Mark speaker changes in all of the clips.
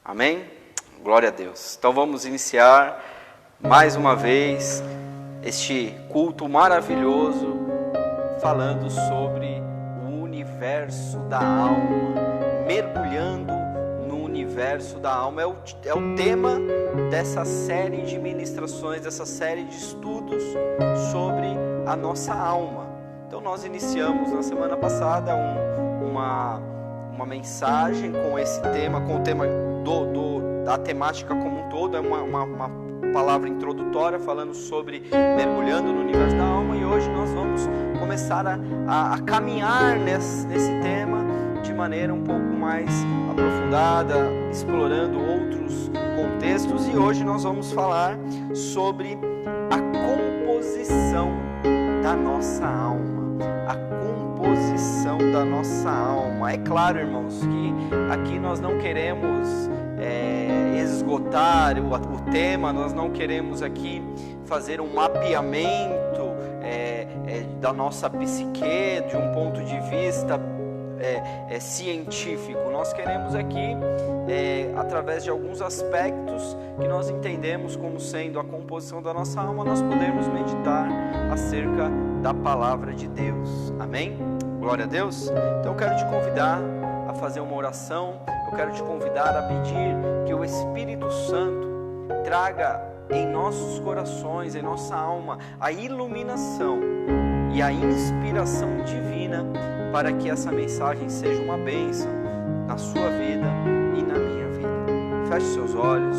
Speaker 1: Amém? Glória a Deus. Então vamos iniciar mais uma vez este culto maravilhoso falando sobre o universo da alma, mergulhando no universo da alma. É o tema dessa série de ministrações, dessa série de estudos sobre a nossa alma. Então nós iniciamos na semana passada uma mensagem com esse tema, com o tema da temática como um todo. É uma palavra introdutória falando sobre mergulhando no universo da alma, e hoje nós vamos começar a caminhar nesse tema de maneira um pouco mais aprofundada, explorando outros contextos, e hoje nós vamos falar sobre a composição da nossa alma. A composição da nossa alma. É claro, irmãos, que aqui nós não queremos esgotar o tema, nós não queremos aqui fazer um mapeamento da nossa psique de um ponto de vista científico. Nós queremos aqui, através de alguns aspectos que nós entendemos como sendo a composição da nossa alma, nós podemos meditar acerca da palavra de Deus. Amém? Glória a Deus. Então eu quero te convidar a fazer uma oração. Eu quero te convidar a pedir que o Espírito Santo traga em nossos corações, em nossa alma, a iluminação e a inspiração divina para que essa mensagem seja uma bênção na sua vida e na minha vida. Feche seus olhos,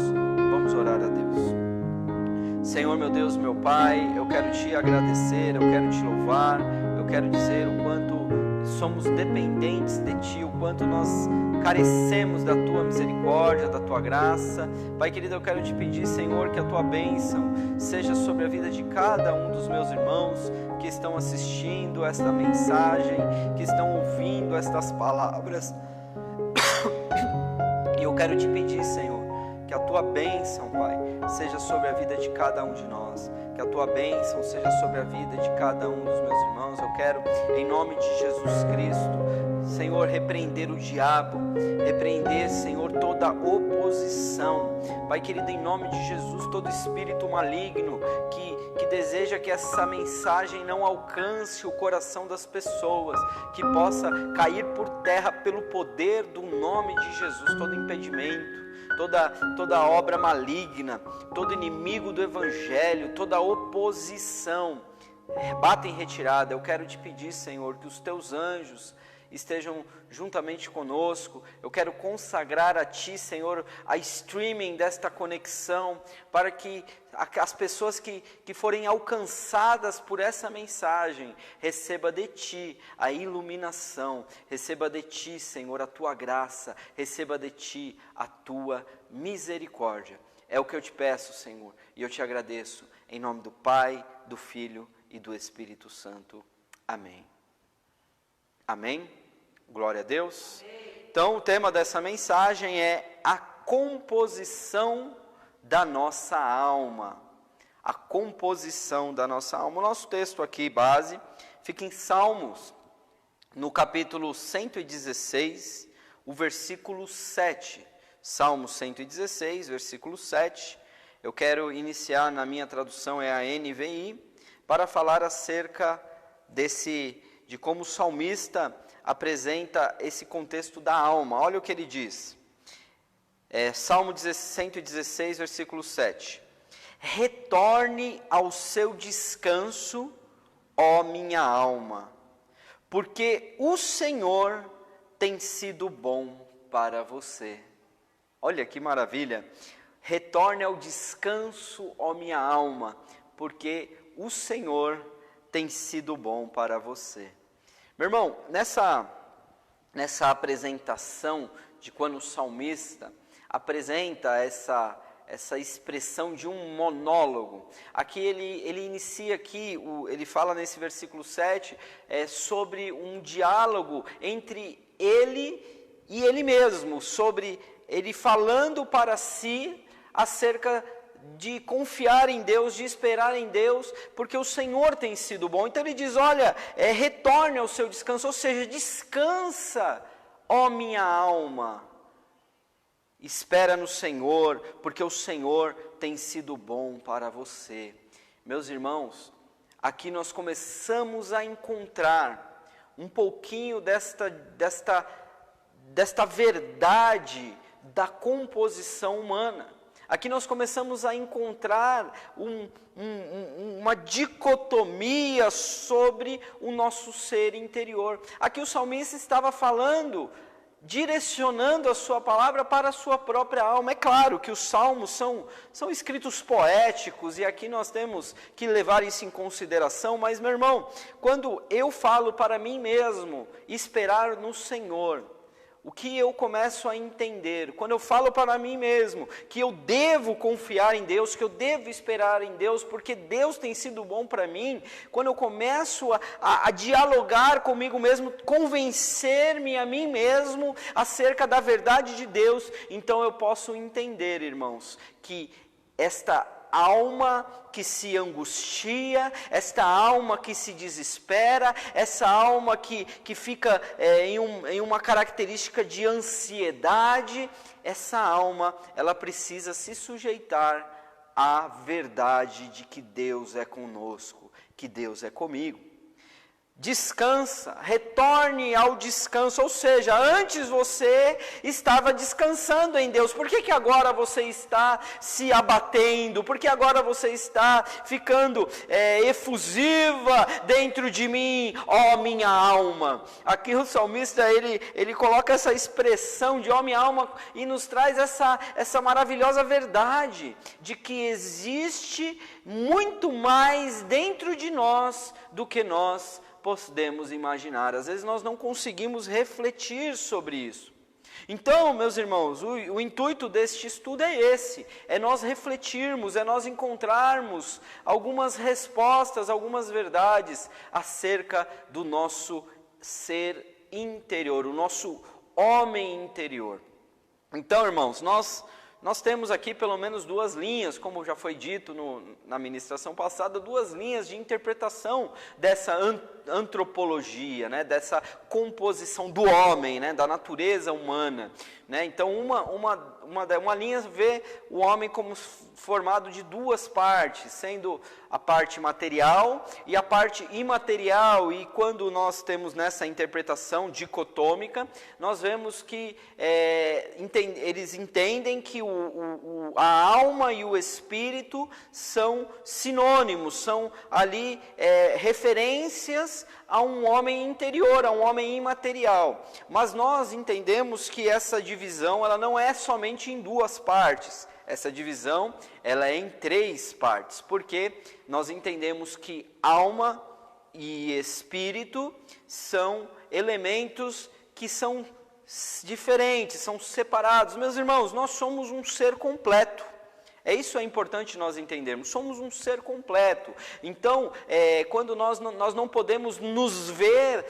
Speaker 1: vamos orar a Deus. Senhor, meu Deus, meu Pai, eu quero te agradecer, eu quero te louvar, eu quero dizer o quanto somos dependentes de Ti, o quanto nós carecemos da Tua misericórdia, da Tua graça. Pai querido, eu quero te pedir, Senhor, que a Tua bênção seja sobre a vida de cada um dos meus irmãos que estão assistindo esta mensagem, que estão ouvindo estas palavras. E eu quero te pedir, Senhor, que a Tua bênção, Pai, seja sobre a vida de cada um de nós, que a Tua bênção seja sobre a vida de cada um dos meus irmãos. Eu quero, em nome de Jesus Cristo, Senhor, repreender o diabo, repreender, Senhor, toda oposição. Pai querido, em nome de Jesus, todo espírito maligno que deseja que essa mensagem não alcance o coração das pessoas, que possa cair por terra pelo poder do nome de Jesus, todo impedimento, toda obra maligna, todo inimigo do Evangelho, toda oposição, bata em retirada. Eu quero te pedir, Senhor, que os Teus anjos estejam juntamente conosco. Eu quero consagrar a Ti, Senhor, a streaming desta conexão, para que as pessoas que forem alcançadas por essa mensagem, receba de Ti a iluminação, receba de Ti, Senhor, a Tua graça, receba de Ti a Tua misericórdia. É o que eu te peço, Senhor, e eu te agradeço, em nome do Pai, do Filho e do Espírito Santo. Amém. Amém? Glória a Deus. Então, o tema dessa mensagem é a composição da nossa alma. A composição da nossa alma. O nosso texto aqui, base, fica em Salmos, no capítulo 116, o versículo 7. Salmos 116, versículo 7. Eu quero iniciar, na minha tradução é a NVI, para falar acerca de como o salmista apresenta esse contexto da alma. Olha o que ele diz. Salmo 116, versículo 7. Retorne ao seu descanso, ó minha alma, porque o Senhor tem sido bom para você. Olha que maravilha. Retorne ao descanso, ó minha alma, porque o Senhor tem sido bom para você. Meu irmão, nessa apresentação de quando o salmista apresenta essa expressão de um monólogo, aqui ele inicia aqui, ele fala nesse versículo 7, sobre um diálogo entre ele e ele mesmo, sobre ele falando para si acerca de confiar em Deus, de esperar em Deus, porque o Senhor tem sido bom. Então ele diz, olha, retorne ao seu descanso, ou seja, descansa, ó minha alma. Espera no Senhor, porque o Senhor tem sido bom para você. Meus irmãos, aqui nós começamos a encontrar um pouquinho desta verdade da composição humana. Aqui nós começamos a encontrar uma dicotomia sobre o nosso ser interior. Aqui o salmista estava falando, direcionando a sua palavra para a sua própria alma. É claro que os salmos são escritos poéticos, e aqui nós temos que levar isso em consideração, mas, meu irmão, quando eu falo para mim mesmo, esperar no Senhor, o que eu começo a entender, quando eu falo para mim mesmo que eu devo confiar em Deus, que eu devo esperar em Deus, porque Deus tem sido bom para mim, quando eu começo a dialogar comigo mesmo, convencer-me a mim mesmo acerca da verdade de Deus, então eu posso entender, irmãos, que esta alma que se angustia, esta alma que se desespera, essa alma que fica em uma característica de ansiedade, essa alma, ela precisa se sujeitar à verdade de que Deus é conosco, que Deus é comigo. Descansa, retorne ao descanso, ou seja, antes você estava descansando em Deus, por que agora você está se abatendo, por que agora você está ficando efusiva dentro de mim, ó minha alma? Aqui o salmista, ele coloca essa expressão de ó minha alma e nos traz essa maravilhosa verdade, de que existe muito mais dentro de nós do que nós podemos imaginar. Às vezes nós não conseguimos refletir sobre isso. Então, meus irmãos, o intuito deste estudo é esse, é nós refletirmos, é nós encontrarmos algumas respostas, algumas verdades acerca do nosso ser interior, o nosso homem interior. Então, irmãos, nós temos aqui pelo menos duas linhas, como já foi dito na ministração passada, duas linhas de interpretação dessa antropologia, né, dessa composição do homem, né, da natureza humana. Né? Então, uma linha vê o homem como formado de duas partes, sendo a parte material e a parte imaterial. E quando nós temos nessa interpretação dicotômica, nós vemos que eles entendem que a alma e o espírito são sinônimos, são ali referências a um homem interior, a um homem imaterial. Mas nós entendemos que essa divisão, ela não é somente em duas partes. Essa divisão, ela é em três partes, porque nós entendemos que alma e espírito são elementos que são diferentes, são separados. Meus irmãos, nós somos um ser completo. Isso é importante nós entendermos, somos um ser completo. Então, quando nós não podemos nos ver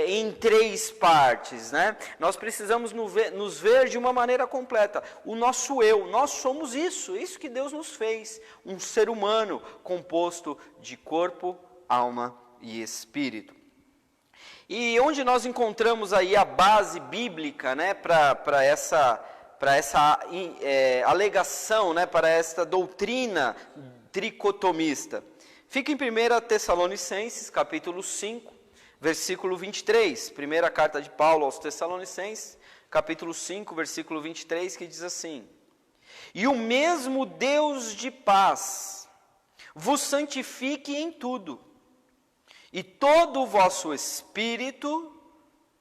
Speaker 1: em três partes, né? Nós precisamos nos ver de uma maneira completa. O nosso eu, nós somos isso que Deus nos fez, um ser humano composto de corpo, alma e espírito. E onde nós encontramos aí a base bíblica, né, para essa alegação, né, para esta doutrina tricotomista? Fica em 1 Tessalonicenses, capítulo 5, versículo 23. Primeira carta de Paulo aos Tessalonicenses, capítulo 5, versículo 23, que diz assim: E o mesmo Deus de paz vos santifique em tudo, e todo o vosso espírito,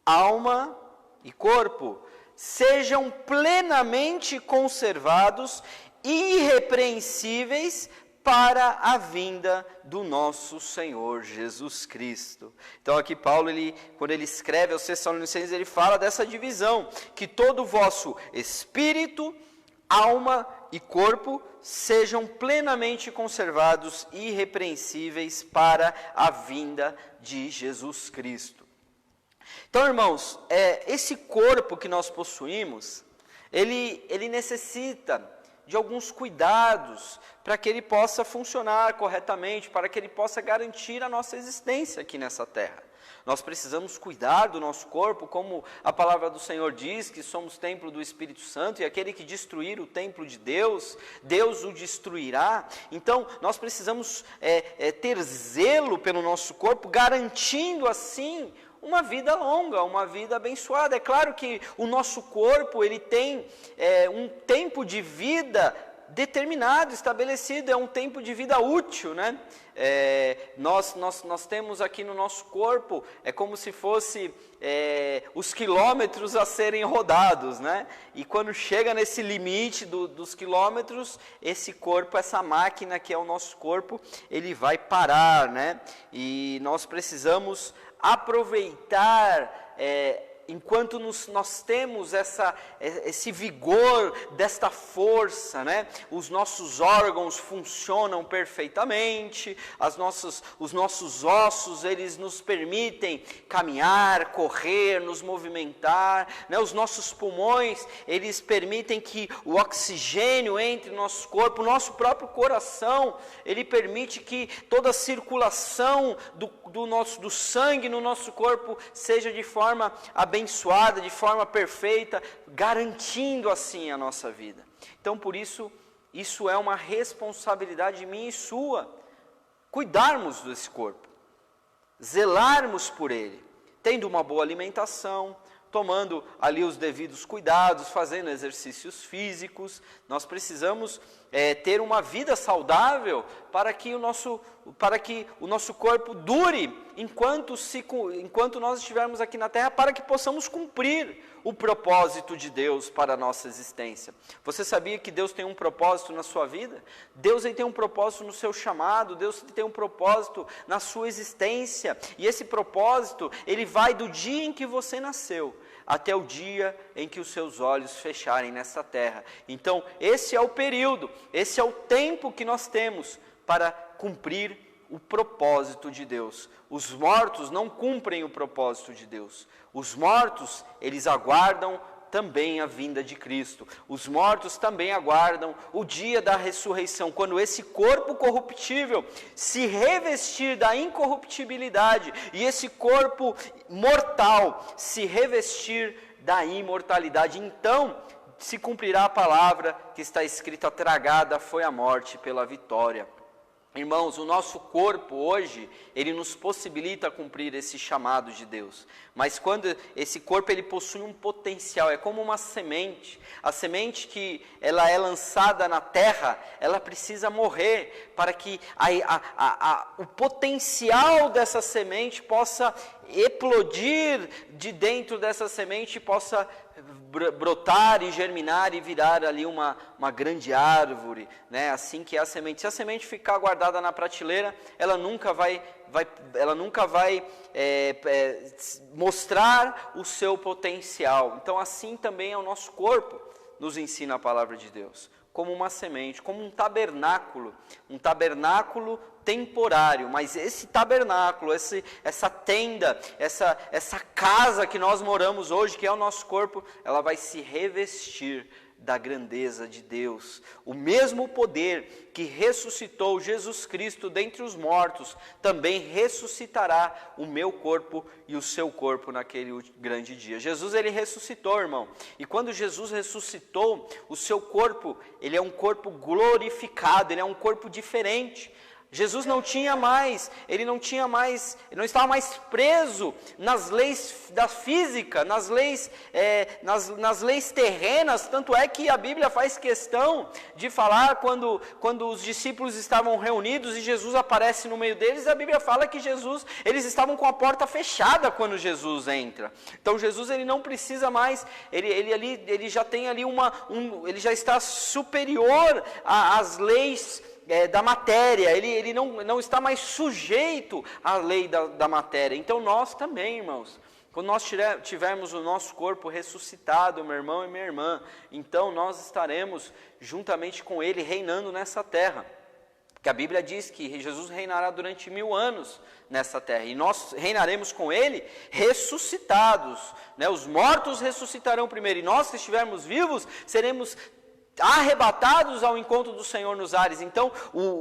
Speaker 1: alma e corpo sejam plenamente conservados, irrepreensíveis, para a vinda do nosso Senhor Jesus Cristo. Então aqui Paulo, quando ele escreve aos Tessalonicenses, ele fala dessa divisão, que todo o vosso espírito, alma e corpo sejam plenamente conservados, irrepreensíveis, para a vinda de Jesus Cristo. Então, irmãos, esse corpo que nós possuímos, ele necessita de alguns cuidados para que ele possa funcionar corretamente, para que ele possa garantir a nossa existência aqui nessa terra. Nós precisamos cuidar do nosso corpo, como a palavra do Senhor diz, que somos templo do Espírito Santo, e aquele que destruir o templo de Deus, Deus o destruirá. Então, nós precisamos ter zelo pelo nosso corpo, garantindo assim uma vida longa, uma vida abençoada. É claro que o nosso corpo, ele tem um tempo de vida determinado, estabelecido, é um tempo de vida útil, né? Nós temos aqui no nosso corpo, é como se fosse os quilômetros a serem rodados, né? E quando chega nesse limite dos quilômetros, esse corpo, essa máquina que é o nosso corpo, ele vai parar, né? E nós precisamos aproveitar enquanto nós temos esse vigor desta força, né? Os nossos órgãos funcionam perfeitamente, os nossos ossos, eles nos permitem caminhar, correr, nos movimentar, né? Os nossos pulmões, eles permitem que o oxigênio entre no nosso corpo, o nosso próprio coração, ele permite que toda a circulação do sangue no nosso corpo seja de forma abençoada, de forma perfeita, garantindo assim a nossa vida. Então, por isso é uma responsabilidade minha e sua, cuidarmos desse corpo, zelarmos por ele, tendo uma boa alimentação, tomando ali os devidos cuidados, fazendo exercícios físicos. Nós precisamos ter uma vida saudável para que o nosso corpo dure enquanto nós estivermos aqui na terra, para que possamos cumprir o propósito de Deus para a nossa existência. Você sabia que Deus tem um propósito na sua vida? Deus tem um propósito no seu chamado, Deus tem um propósito na sua existência, e esse propósito, ele vai do dia em que você nasceu, até o dia em que os seus olhos fecharem nessa terra. Então, esse é o período, esse é o tempo que nós temos para cumprir o propósito de Deus. Os mortos não cumprem o propósito de Deus. Os mortos, eles aguardam também a vinda de Cristo. Os mortos também aguardam o dia da ressurreição, quando esse corpo corruptível se revestir da incorruptibilidade e esse corpo mortal se revestir da imortalidade. Então se cumprirá a palavra que está escrita: tragada foi a morte pela vitória. Irmãos, o nosso corpo hoje, ele nos possibilita cumprir esse chamado de Deus. Mas quando esse corpo, ele possui um potencial, é como uma semente. A semente que ela é lançada na terra, ela precisa morrer para que o potencial dessa semente possa eclodir de dentro dessa semente, possa brotar e germinar e virar ali uma grande árvore, né? Assim que é a semente. Se a semente ficar guardada na prateleira, ela nunca vai mostrar o seu potencial. Então, assim também é o nosso corpo, nos ensina a palavra de Deus, como uma semente, como um tabernáculo temporário. Mas esse tabernáculo, essa tenda, essa casa que nós moramos hoje, que é o nosso corpo, ela vai se revestir da grandeza de Deus. O mesmo poder que ressuscitou Jesus Cristo dentre os mortos, também ressuscitará o meu corpo e o seu corpo naquele grande dia. Jesus, ele ressuscitou, irmão. E quando Jesus ressuscitou, o seu corpo, ele é um corpo glorificado, ele é um corpo diferente. Jesus ele não estava mais preso nas leis da física, nas leis terrenas. Tanto é que a Bíblia faz questão de falar, quando os discípulos estavam reunidos e Jesus aparece no meio deles, a Bíblia fala que eles estavam com a porta fechada quando Jesus entra. Então Jesus, ele não precisa mais, ele já tem ali ele já está superior às leis da matéria, ele não está mais sujeito à lei da matéria. Então nós também, irmãos, quando nós tivermos o nosso corpo ressuscitado, meu irmão e minha irmã, então nós estaremos juntamente com ele reinando nessa terra. Porque a Bíblia diz que Jesus reinará durante 1000 anos nessa terra, e nós reinaremos com ele ressuscitados, né? Os mortos ressuscitarão primeiro, e nós que estivermos vivos seremos arrebatados ao encontro do Senhor nos ares. Então,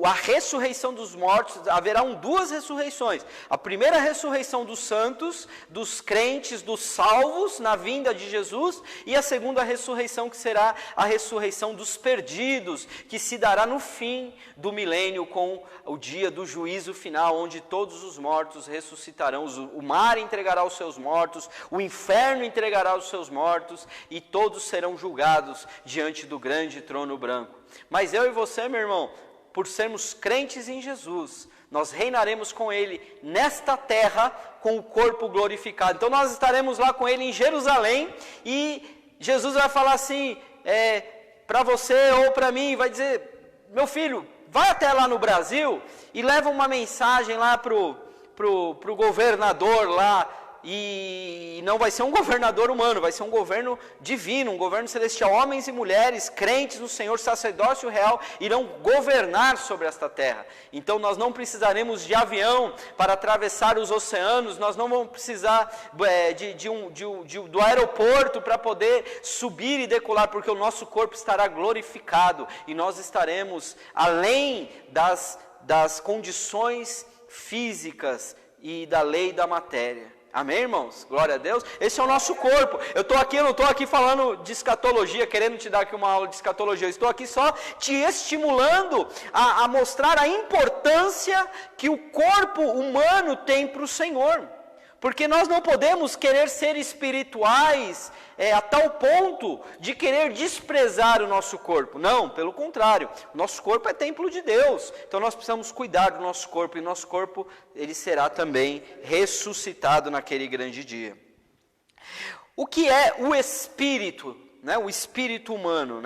Speaker 1: a ressurreição dos mortos, haverão duas ressurreições. A primeira ressurreição dos santos, dos crentes, dos salvos, na vinda de Jesus, e a segunda ressurreição, que será a ressurreição dos perdidos, que se dará no fim do milênio, com o dia do juízo final, onde todos os mortos ressuscitarão, o mar entregará os seus mortos, o inferno entregará os seus mortos, e todos serão julgados diante do grande trono branco. Mas eu e você, meu irmão, por sermos crentes em Jesus, nós reinaremos com Ele nesta terra, com o corpo glorificado. Então nós estaremos lá com Ele em Jerusalém, e Jesus vai falar assim, para você ou para mim, vai dizer, meu filho, vai até lá no Brasil, e leva uma mensagem lá pro governador lá, e não vai ser um governador humano, vai ser um governo divino, um governo celestial. Homens e mulheres, crentes no Senhor, sacerdócio real, irão governar sobre esta terra. Então nós não precisaremos de avião para atravessar os oceanos, nós não vamos precisar do aeroporto para poder subir e decolar, porque o nosso corpo estará glorificado, e nós estaremos além das condições físicas e da lei da matéria. Amém, irmãos? Glória a Deus. Esse é o nosso corpo. Eu não estou aqui falando de escatologia, querendo te dar aqui uma aula de escatologia. Eu estou aqui só te estimulando a mostrar a importância que o corpo humano tem para o Senhor. Porque nós não podemos querer ser espirituais a tal ponto de querer desprezar o nosso corpo. Não, pelo contrário. O nosso corpo é templo de Deus. Então nós precisamos cuidar do nosso corpo. E nosso corpo, ele será também ressuscitado naquele grande dia. O que é o espírito? O espírito humano,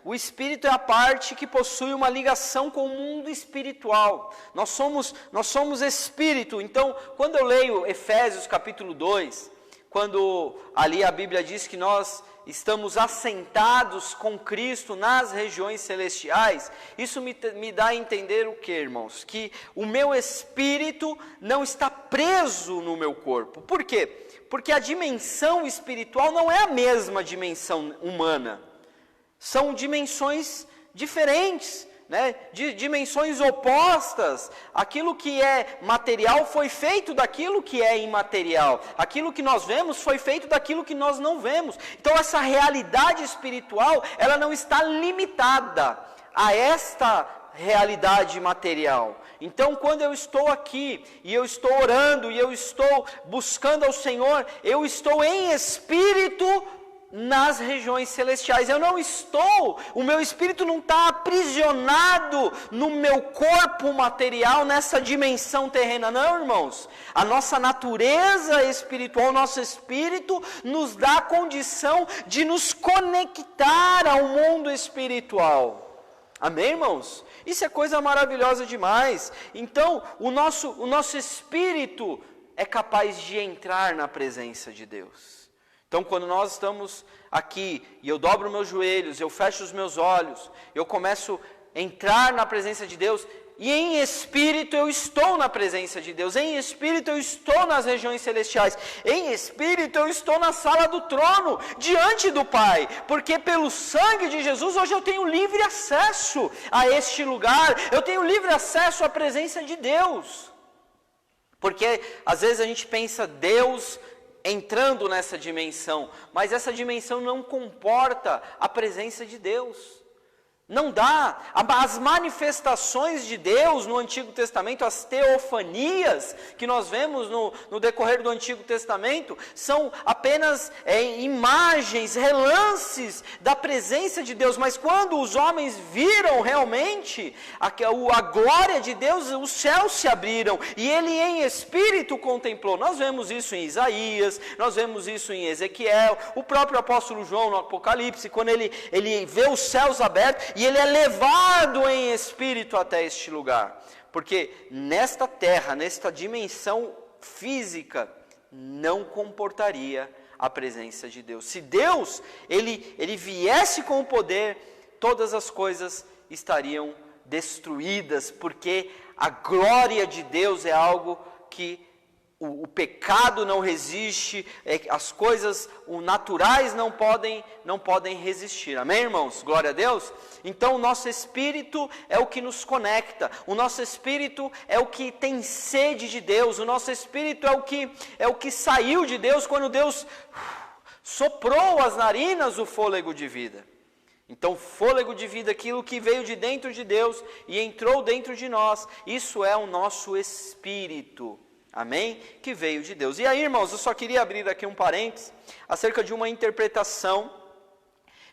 Speaker 1: O espírito é a parte que possui uma ligação com o mundo espiritual. Nós somos espírito. Então, quando eu leio Efésios capítulo 2, quando ali a Bíblia diz que nós estamos assentados com Cristo nas regiões celestiais, isso me dá a entender o que, irmãos? Que o meu espírito não está preso no meu corpo. Por quê? Porque a dimensão espiritual não é a mesma dimensão humana. São dimensões diferentes, dimensões opostas. Aquilo que é material foi feito daquilo que é imaterial. Aquilo que nós vemos foi feito daquilo que nós não vemos. Então essa realidade espiritual, ela não está limitada a esta realidade material. Então, quando eu estou aqui, e eu estou orando, e eu estou buscando ao Senhor, eu estou em espírito nas regiões celestiais. O meu espírito não está aprisionado no meu corpo material, nessa dimensão terrena, não, irmãos. A nossa natureza espiritual, o nosso espírito, nos dá a condição de nos conectar ao mundo espiritual. Amém, irmãos? Isso é coisa maravilhosa demais. Então, o nosso espírito é capaz de entrar na presença de Deus. Então, quando nós estamos aqui, e eu dobro meus joelhos, eu fecho os meus olhos, eu começo a entrar na presença de Deus, e em espírito eu estou na presença de Deus, em espírito eu estou nas regiões celestiais, em espírito eu estou na sala do trono, diante do Pai, porque pelo sangue de Jesus hoje eu tenho livre acesso a este lugar, eu tenho livre acesso à presença de Deus. Porque às vezes a gente pensa Deus entrando nessa dimensão, mas essa dimensão não comporta a presença de Deus. Não dá. As manifestações de Deus no Antigo Testamento, as teofanias que nós vemos no decorrer do Antigo Testamento, são apenas imagens, relances da presença de Deus. Mas quando os homens viram realmente a glória de Deus, os céus se abriram e ele em espírito contemplou. Nós vemos isso em Isaías, nós vemos isso em Ezequiel, o próprio apóstolo João no Apocalipse, quando ele vê os céus abertos, e ele é levado em espírito até este lugar. Porque nesta terra, nesta dimensão física, não comportaria a presença de Deus. Se Deus, ele viesse com o poder, todas as coisas estariam destruídas, porque a glória de Deus é algo que o pecado não resiste, as coisas naturais não podem resistir. Amém, irmãos? Glória a Deus. Então o nosso espírito é o que nos conecta, o nosso espírito é o que tem sede de Deus, o nosso espírito é o que saiu de Deus quando Deus soprou às narinas o fôlego de vida. Então, fôlego de vida, aquilo que veio de dentro de Deus e entrou dentro de nós, isso é o nosso espírito, amém? Que veio de Deus. E aí, irmãos, eu só queria abrir aqui um parênteses acerca de uma interpretação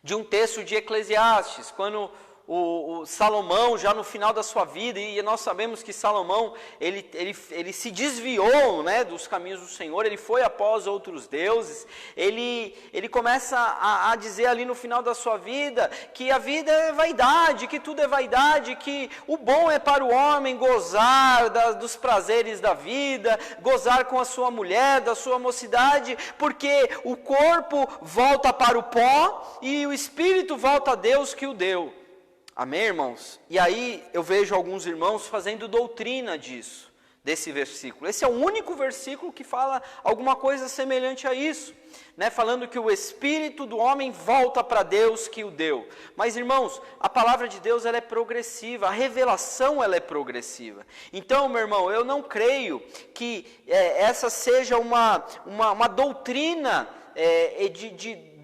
Speaker 1: de um texto de Eclesiastes, quando o Salomão, já no final da sua vida, e nós sabemos que Salomão, ele se desviou, né, dos caminhos do Senhor, ele foi após outros deuses, ele começa a dizer ali no final da sua vida, que a vida é vaidade, que tudo é vaidade, que o bom é para o homem gozar dos prazeres da vida, gozar com a sua mulher, da sua mocidade, porque o corpo volta para o pó, e o espírito volta a Deus que o deu. Amém, irmãos? E aí eu vejo alguns irmãos fazendo doutrina disso, desse versículo. Esse é o único versículo que fala alguma coisa semelhante a isso, né? Falando que o espírito do homem volta para Deus que o deu. Mas, irmãos, a palavra de Deus ela é progressiva, a revelação ela é progressiva. Então, meu irmão, eu não creio que essa seja uma doutrina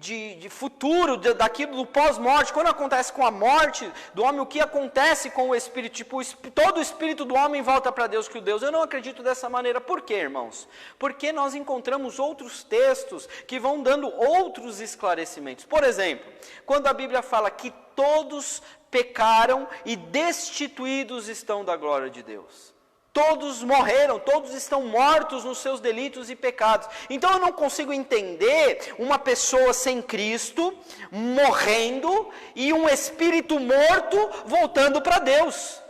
Speaker 1: de futuro, daquilo do pós-morte. Quando acontece com a morte do homem, o que acontece com o espírito? Tipo, todo o espírito do homem volta para Deus que o Deus. Eu não acredito dessa maneira. Por quê, irmãos? Porque nós encontramos outros textos que vão dando outros esclarecimentos. Por exemplo, quando a Bíblia fala que todos pecaram e destituídos estão da glória de Deus. Todos morreram, todos estão mortos nos seus delitos e pecados. Então eu não consigo entender uma pessoa sem Cristo, morrendo, e um espírito morto voltando para Deus.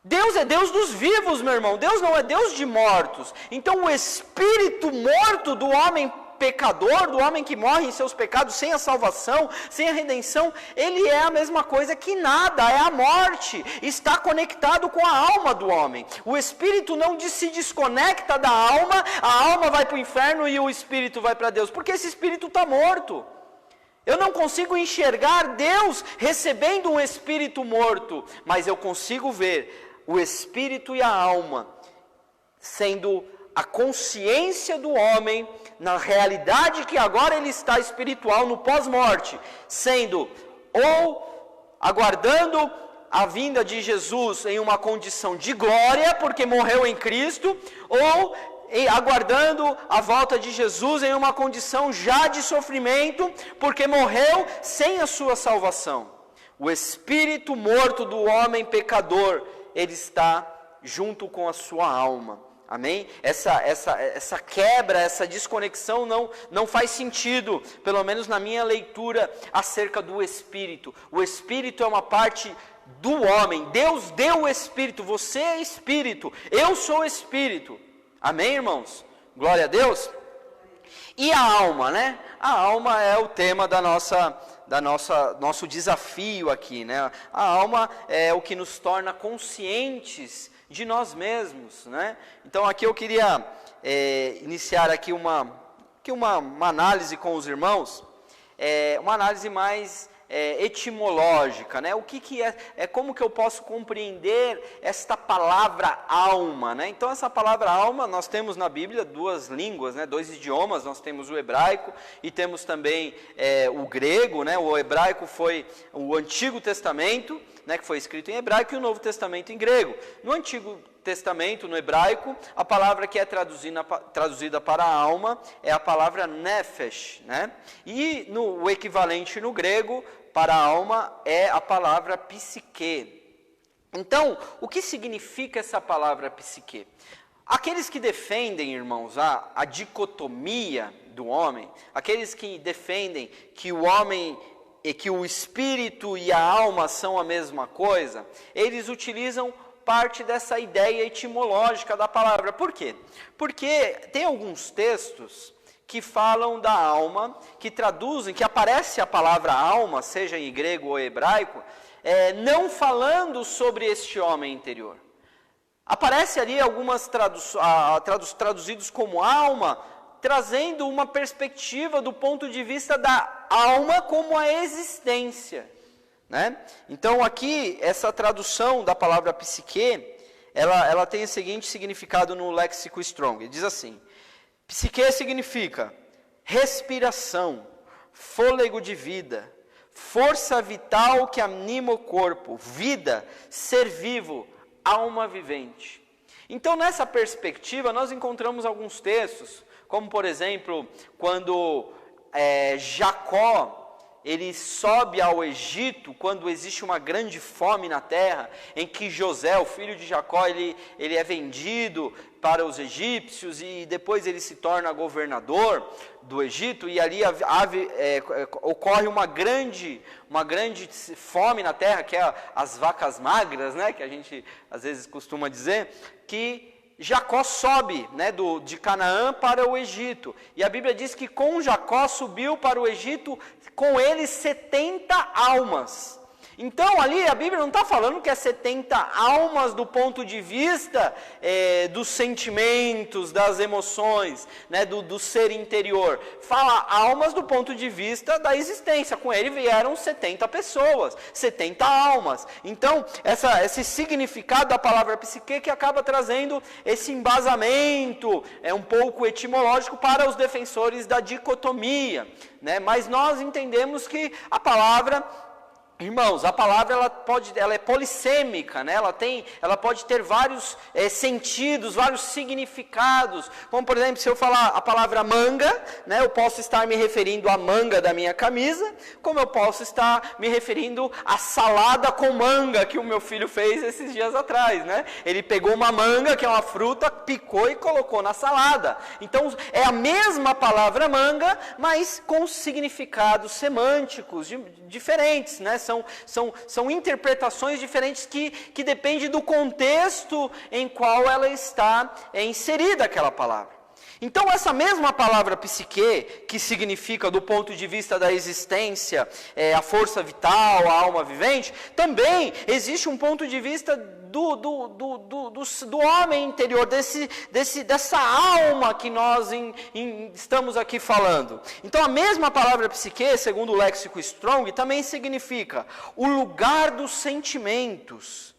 Speaker 1: Deus é Deus dos vivos, meu irmão. Deus não é Deus de mortos. Então o espírito morto do homem pecador, do homem que morre em seus pecados, sem a salvação, sem a redenção, ele é a mesma coisa que nada, é a morte, está conectado com a alma do homem. O espírito não se desconecta da alma, a alma vai para o inferno e o espírito vai para Deus, porque esse espírito está morto. Eu não consigo enxergar Deus recebendo um espírito morto, mas eu consigo ver o espírito e a alma sendo a consciência do homem na realidade que agora ele está espiritual no pós-morte, sendo ou aguardando a vinda de Jesus em uma condição de glória, porque morreu em Cristo, ou aguardando a volta de Jesus em uma condição já de sofrimento, porque morreu sem a sua salvação. O espírito morto do homem pecador, ele está junto com a sua alma. Amém? Essa quebra, essa desconexão não faz sentido, pelo menos na minha leitura acerca do Espírito. O Espírito é uma parte do homem. Deus deu o Espírito, você é Espírito, eu sou Espírito. Amém, irmãos? Glória a Deus. E a alma, né? A alma é o tema nosso desafio aqui, né? A alma é o que nos torna conscientes de nós mesmos, né? Então aqui eu queria iniciar aqui uma análise com os irmãos, uma análise mais etimológica, né? O que é como que eu posso compreender esta palavra alma, né? Então essa palavra alma, nós temos na Bíblia duas línguas, né? Dois idiomas, nós temos o hebraico e temos também o grego, né? O hebraico foi o Antigo Testamento, né? Que foi escrito em hebraico, e o Novo Testamento em grego. No Antigo Testamento, no hebraico, a palavra que é traduzida para alma é a palavra nefesh, né? E o equivalente no grego para alma é a palavra psique. Então, o que significa essa palavra psique? Aqueles que defendem, irmãos, a dicotomia do homem, aqueles que defendem que o homem e que o espírito e a alma são a mesma coisa, eles utilizam parte dessa ideia etimológica da palavra. Por quê? Porque tem alguns textos que falam da alma, que traduzem, que aparece a palavra alma, seja em grego ou hebraico, não falando sobre este homem interior. Aparece ali algumas traduzidos como alma, trazendo uma perspectiva do ponto de vista da alma como a existência, né? Então aqui, essa tradução da palavra psique, ela tem o seguinte significado no léxico Strong. Diz assim: psique significa respiração, fôlego de vida, força vital que anima o corpo, vida, ser vivo, alma vivente. Então, nessa perspectiva, nós encontramos alguns textos, como por exemplo, quando Jacó, ele sobe ao Egito, quando existe uma grande fome na terra, em que José, o filho de Jacó, ele é vendido para os egípcios, e depois ele se torna governador do Egito, e ali ocorre uma grande fome na terra, que é as vacas magras, né, que a gente às vezes costuma dizer, que Jacó sobe, né, de Canaã para o Egito, e a Bíblia diz que com Jacó subiu para o Egito, com ele 70 almas. Então ali a Bíblia não está falando que é 70 almas do ponto de vista dos sentimentos, das emoções, né, do ser interior. Fala almas do ponto de vista da existência. Com ele vieram 70 pessoas, 70 almas. Então esse significado da palavra psique que acaba trazendo esse embasamento um pouco etimológico para os defensores da dicotomia, né? Mas nós entendemos que a palavra... Irmãos, a palavra ela é polissêmica, né? Ela pode ter vários sentidos, vários significados. Como por exemplo, se eu falar a palavra manga, né, eu posso estar me referindo à manga da minha camisa, como eu posso estar me referindo à salada com manga que o meu filho fez esses dias atrás, né? Ele pegou uma manga, que é uma fruta, picou e colocou na salada. Então é a mesma palavra manga, mas com significados semânticos diferentes, né? São interpretações diferentes que dependem do contexto em qual ela está inserida aquela palavra. Então essa mesma palavra psique, que significa do ponto de vista da existência, a força vital, a alma vivente, também existe um ponto de vista do homem interior, dessa alma que nós estamos aqui falando. Então a mesma palavra psique, segundo o léxico Strong, também significa o lugar dos sentimentos,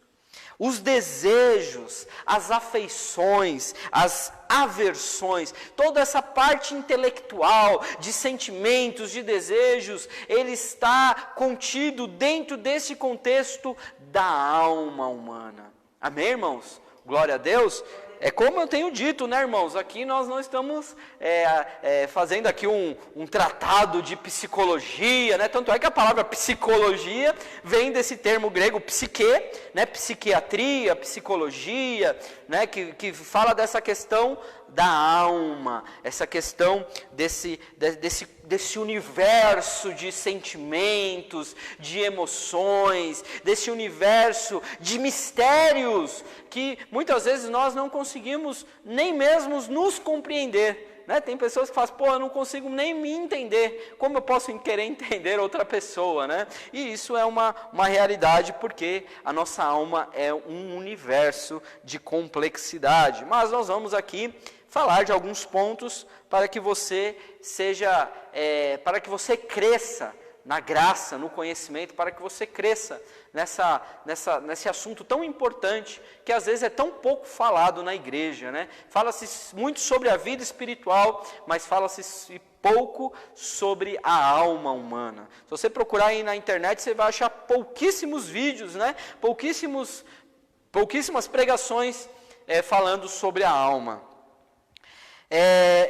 Speaker 1: os desejos, as afeições, as aversões, toda essa parte intelectual de sentimentos, de desejos, ele está contido dentro desse contexto da alma humana. Amém, irmãos? Glória a Deus. É como eu tenho dito, né, irmãos? Aqui nós não estamos fazendo aqui um tratado de psicologia, né? Tanto é que a palavra psicologia vem desse termo grego psique, né? Psiquiatria, psicologia, né? Que fala dessa questão da alma, essa questão desse universo de sentimentos, de emoções, desse universo de mistérios que muitas vezes nós não conseguimos nem mesmo nos compreender, né? Tem pessoas que falam, eu não consigo nem me entender, como eu posso querer entender outra pessoa, né? E isso é uma realidade, porque a nossa alma é um universo de complexidade. Mas nós vamos aqui falar de alguns pontos para que você para que você cresça na graça, no conhecimento, para que você cresça nesse assunto tão importante, que às vezes é tão pouco falado na igreja, né? Fala-se muito sobre a vida espiritual, mas fala-se pouco sobre a alma humana. Se você procurar aí na internet, você vai achar pouquíssimos vídeos, né? Pouquíssimas pregações falando sobre a alma.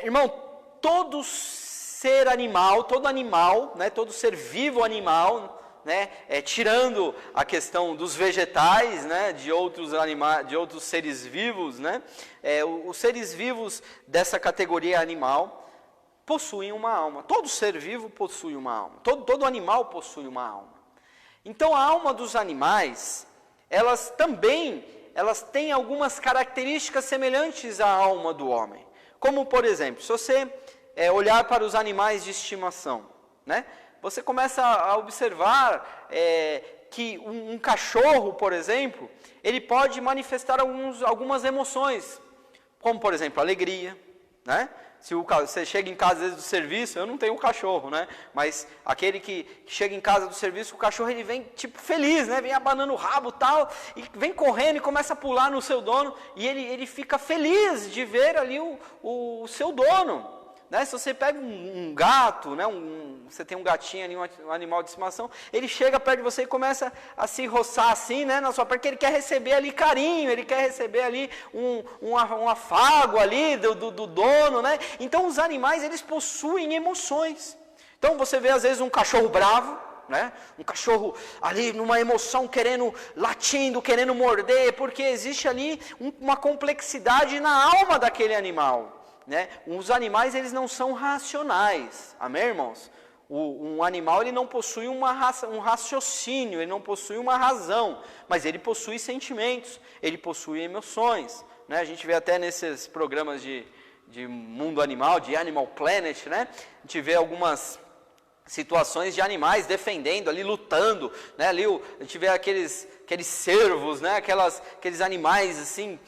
Speaker 1: Irmão, todo ser animal, né, todo ser vivo animal, né, tirando a questão dos vegetais, né, de outros animais, de outros seres vivos, né, os seres vivos dessa categoria animal possuem uma alma. Todo ser vivo possui uma alma. Todo animal possui uma alma. Então a alma dos animais, elas têm algumas características semelhantes à alma do homem. Como, por exemplo, se você olhar para os animais de estimação, né? Você começa a observar que um cachorro, por exemplo, ele pode manifestar algumas emoções, como por exemplo, alegria, né? Se você chega em casa às vezes do serviço, eu não tenho um cachorro, né? Mas aquele que chega em casa do serviço, o cachorro ele vem tipo feliz, né? Vem abanando o rabo e tal, e vem correndo e começa a pular no seu dono, e ele fica feliz de ver ali o seu dono. Né? Se você pega um gato, né? Você tem um gatinho ali, um animal de estimação, ele chega perto de você e começa a se roçar assim, né? Na sua perna, porque ele quer receber ali carinho, ele quer receber ali um afago ali do dono, né? Então os animais, eles possuem emoções. Então você vê às vezes um cachorro bravo, né? Um cachorro ali numa emoção, latindo, querendo morder, porque existe ali uma complexidade na alma daquele animal. Né? Os animais, eles não são racionais, amém, irmãos? Um animal, ele não possui um raciocínio, ele não possui uma razão, mas ele possui sentimentos, ele possui emoções, né? A gente vê até nesses programas de mundo animal, de Animal Planet, né? A gente vê algumas situações de animais defendendo ali, lutando, né? Ali a gente vê aqueles cervos, né? Aqueles animais assim,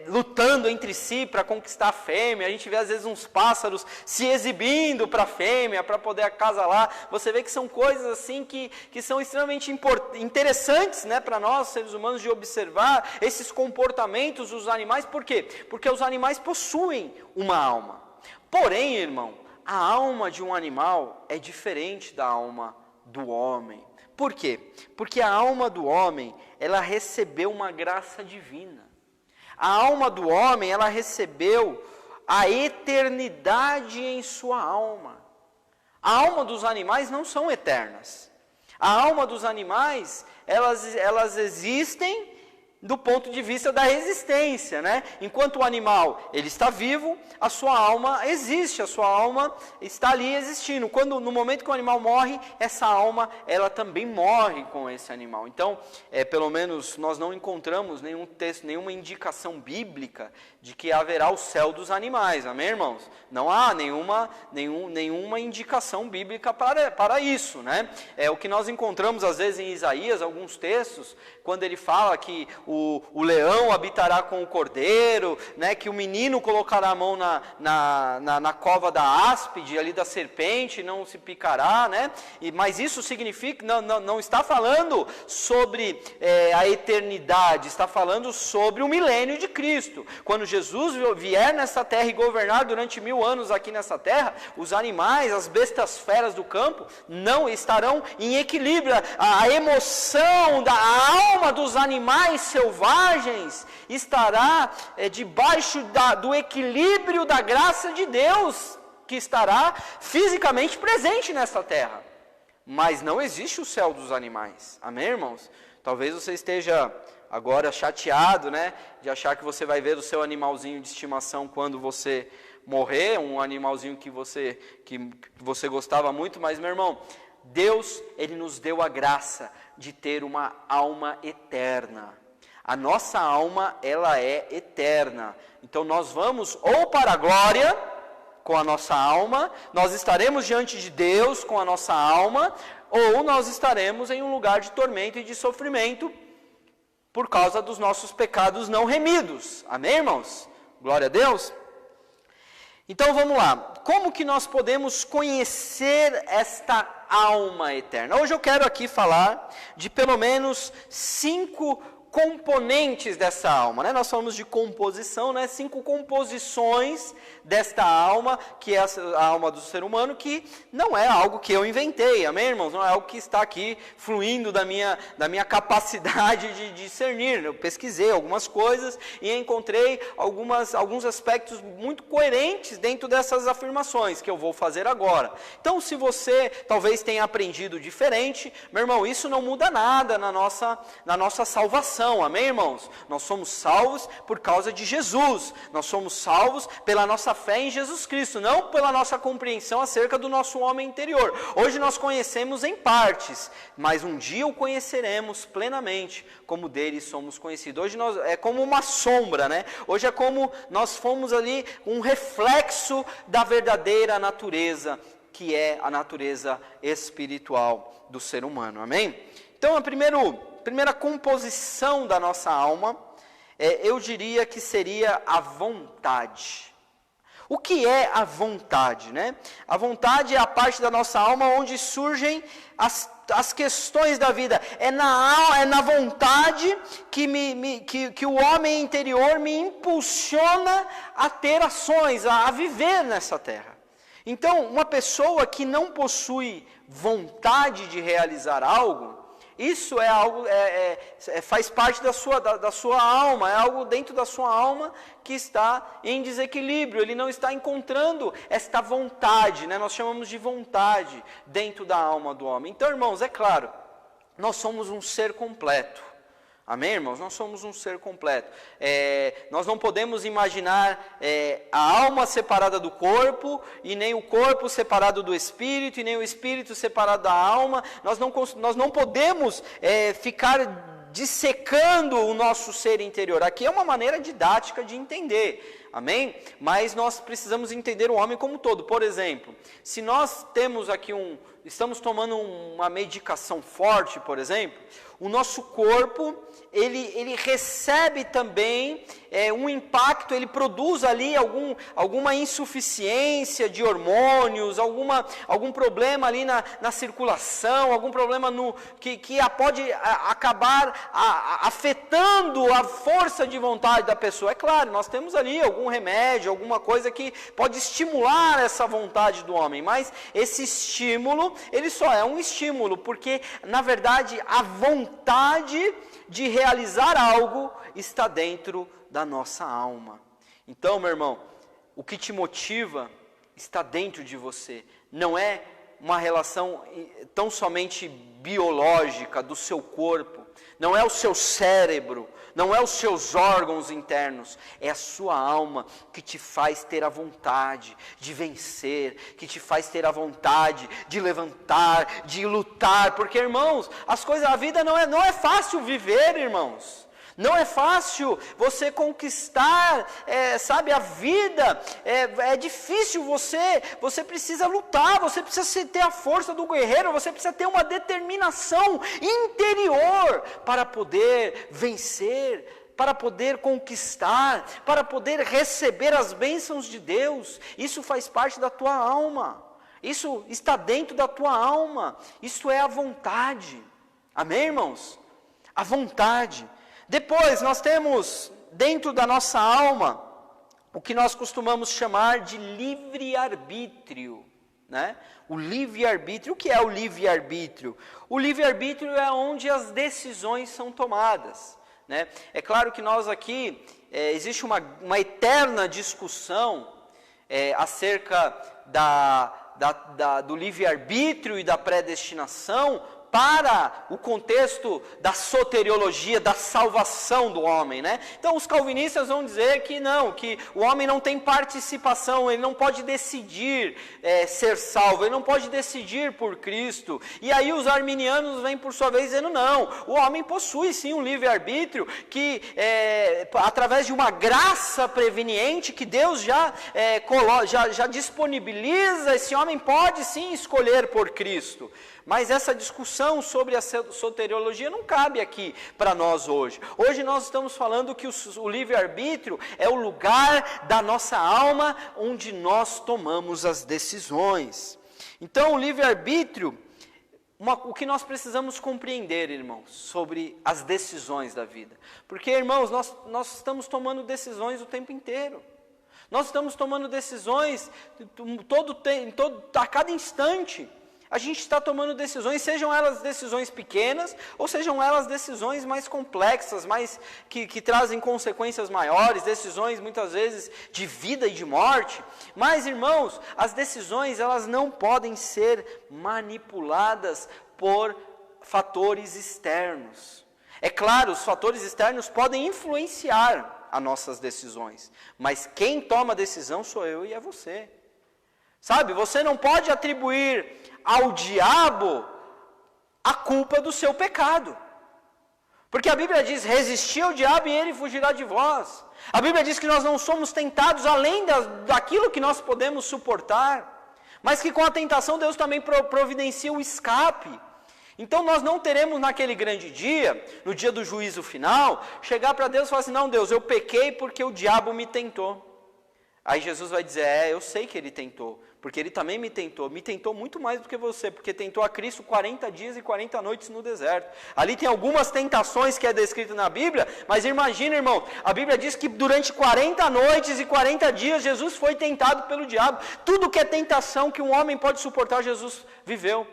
Speaker 1: lutando entre si para conquistar a fêmea. A gente vê às vezes uns pássaros se exibindo para a fêmea, para poder acasalar. Você vê que são coisas assim que são extremamente interessantes, né, para nós, seres humanos, de observar esses comportamentos dos animais. Por quê? Porque os animais possuem uma alma. Porém, irmão, a alma de um animal é diferente da alma do homem. Por quê? Porque a alma do homem, ela recebeu uma graça divina. A alma do homem, ela recebeu a eternidade em sua alma. A alma dos animais não são eternas. A alma dos animais, elas existem do ponto de vista da existência, né? Enquanto o animal, ele está vivo, a sua alma existe, a sua alma está ali existindo. No momento que o animal morre, essa alma, ela também morre com esse animal. Então, pelo menos nós não encontramos nenhum texto, nenhuma indicação bíblica de que haverá o céu dos animais, amém, irmãos? Não há nenhuma indicação bíblica para isso, né? O que nós encontramos às vezes em Isaías, alguns textos, quando ele fala que o leão habitará com o cordeiro, né, que o menino colocará a mão na cova da áspide, ali da serpente, não se picará, né? Mas isso significa, não está falando sobre a eternidade, está falando sobre o milênio de Cristo. Quando Jesus vier nessa terra e governar durante 1000 anos aqui nessa terra, os animais, as bestas feras do campo, não estarão em equilíbrio. A emoção da alma dos animais selvagens estará debaixo do equilíbrio da graça de Deus, que estará fisicamente presente nessa terra. Mas não existe o céu dos animais, amém, irmãos? Talvez você esteja agora chateado, né, de achar que você vai ver o seu animalzinho de estimação quando você morrer, um animalzinho que você gostava muito, mas, meu irmão, Deus, Ele nos deu a graça de ter uma alma eterna. A nossa alma, ela é eterna. Então nós vamos ou para a glória com a nossa alma, nós estaremos diante de Deus com a nossa alma, ou nós estaremos em um lugar de tormento e de sofrimento por causa dos nossos pecados não remidos. Amém, irmãos? Glória a Deus. Então vamos lá, como que nós podemos conhecer esta alma eterna? Hoje eu quero aqui falar de pelo menos 5 componentes dessa alma, né? Nós falamos de composição, né? 5 composições desta alma, que é a alma do ser humano, que não é algo que eu inventei, amém, irmãos? Não é algo que está aqui fluindo da minha capacidade de discernir. Eu pesquisei algumas coisas e encontrei alguns aspectos muito coerentes dentro dessas afirmações que eu vou fazer agora. Então, se você talvez tenha aprendido diferente, meu irmão, isso não muda nada na nossa salvação, amém, irmãos? Nós somos salvos por causa de Jesus, nós somos salvos pela nossa fé em Jesus Cristo, não pela nossa compreensão acerca do nosso homem interior. Hoje nós conhecemos em partes, mas um dia o conheceremos plenamente, como dele somos conhecidos. Hoje é como uma sombra, né? Hoje é como nós fomos ali um reflexo da verdadeira natureza que é a natureza espiritual do ser humano, amém? Então a primeira composição da nossa alma, eu diria que seria a vontade. O que é a vontade, né? A vontade é a parte da nossa alma onde surgem as questões da vida. É na vontade que o homem interior me impulsiona a ter ações, a viver nessa terra. Então, uma pessoa que não possui vontade de realizar algo, isso é algo, faz parte da sua alma, é algo dentro da sua alma que está em desequilíbrio, ele não está encontrando esta vontade, né? Nós chamamos de vontade dentro da alma do homem. Então, irmãos, é claro, nós somos um ser completo. Amém, irmãos? Nós somos um ser completo. Nós não podemos imaginar a alma separada do corpo, e nem o corpo separado do espírito, e nem o espírito separado da alma. Nós não podemos ficar dissecando o nosso ser interior. Aqui é uma maneira didática de entender. Amém? Mas nós precisamos entender o homem como um todo. Por exemplo, se nós temos aqui estamos tomando uma medicação forte, por exemplo, o nosso corpo, ele recebe também um impacto, ele produz ali alguma insuficiência de hormônios, algum problema ali na circulação, algum problema que pode acabar afetando a força de vontade da pessoa. É claro, nós temos ali algum remédio, alguma coisa que pode estimular essa vontade do homem, mas esse estímulo, ele só é um estímulo, porque na verdade a vontade de realizar algo está dentro da nossa alma. Então, meu irmão, o que te motiva está dentro de você. Não é uma relação tão somente biológica do seu corpo, não é o seu cérebro, não é os seus órgãos internos, é a sua alma que te faz ter a vontade de vencer, que te faz ter a vontade de levantar, de lutar, porque, irmãos, a vida não é fácil viver, irmãos. Não é fácil você conquistar, a vida, é difícil, você precisa lutar, você precisa ter a força do guerreiro, você precisa ter uma determinação interior para poder vencer, para poder conquistar, para poder receber as bênçãos de Deus. Isso faz parte da tua alma, isso está dentro da tua alma, isso é a vontade, amém, irmãos? A vontade. Depois nós temos dentro da nossa alma o que nós costumamos chamar de livre-arbítrio, né? O livre-arbítrio, o que é o livre-arbítrio? O livre-arbítrio é onde as decisões são tomadas, né? É claro que nós aqui, existe uma eterna discussão acerca do livre-arbítrio e da predestinação, para o contexto da soteriologia, da salvação do homem, né? Então os calvinistas vão dizer que não, que o homem não tem participação, ele não pode decidir ser salvo, ele não pode decidir por Cristo. E aí os arminianos vêm por sua vez dizendo não, o homem possui sim um livre-arbítrio, que através de uma graça preveniente que Deus já disponibiliza, esse homem pode sim escolher por Cristo. Mas essa discussão sobre a soteriologia não cabe aqui para nós hoje. Hoje nós estamos falando que o livre-arbítrio é o lugar da nossa alma onde nós tomamos as decisões. Então, o livre-arbítrio, o que nós precisamos compreender, irmãos, sobre as decisões da vida. Porque, irmãos, nós estamos tomando decisões o tempo inteiro. Nós estamos tomando decisões a cada instante. A gente está tomando decisões, sejam elas decisões pequenas, ou sejam elas decisões mais complexas, que trazem consequências maiores, decisões muitas vezes de vida e de morte. Mas, irmãos, as decisões elas não podem ser manipuladas por fatores externos. É claro, os fatores externos podem influenciar as nossas decisões, mas quem toma a decisão sou eu e é você. Sabe, você não pode atribuir ao diabo a culpa do seu pecado. Porque a Bíblia diz, resisti ao diabo e ele fugirá de vós. A Bíblia diz que nós não somos tentados além daquilo que nós podemos suportar. mas que com a tentação Deus também providencia o escape. Então nós não teremos naquele grande dia, no dia do juízo final, chegar para Deus e falar assim, não Deus, eu pequei porque o diabo me tentou. Aí Jesus vai dizer, eu sei que ele tentou, porque ele também me tentou muito mais do que você, porque tentou a Cristo 40 dias e 40 noites no deserto. Ali tem algumas tentações que é descrito na Bíblia, mas imagina, irmão, a Bíblia diz que durante 40 noites e 40 dias Jesus foi tentado pelo diabo. Tudo que é tentação que um homem pode suportar, Jesus viveu.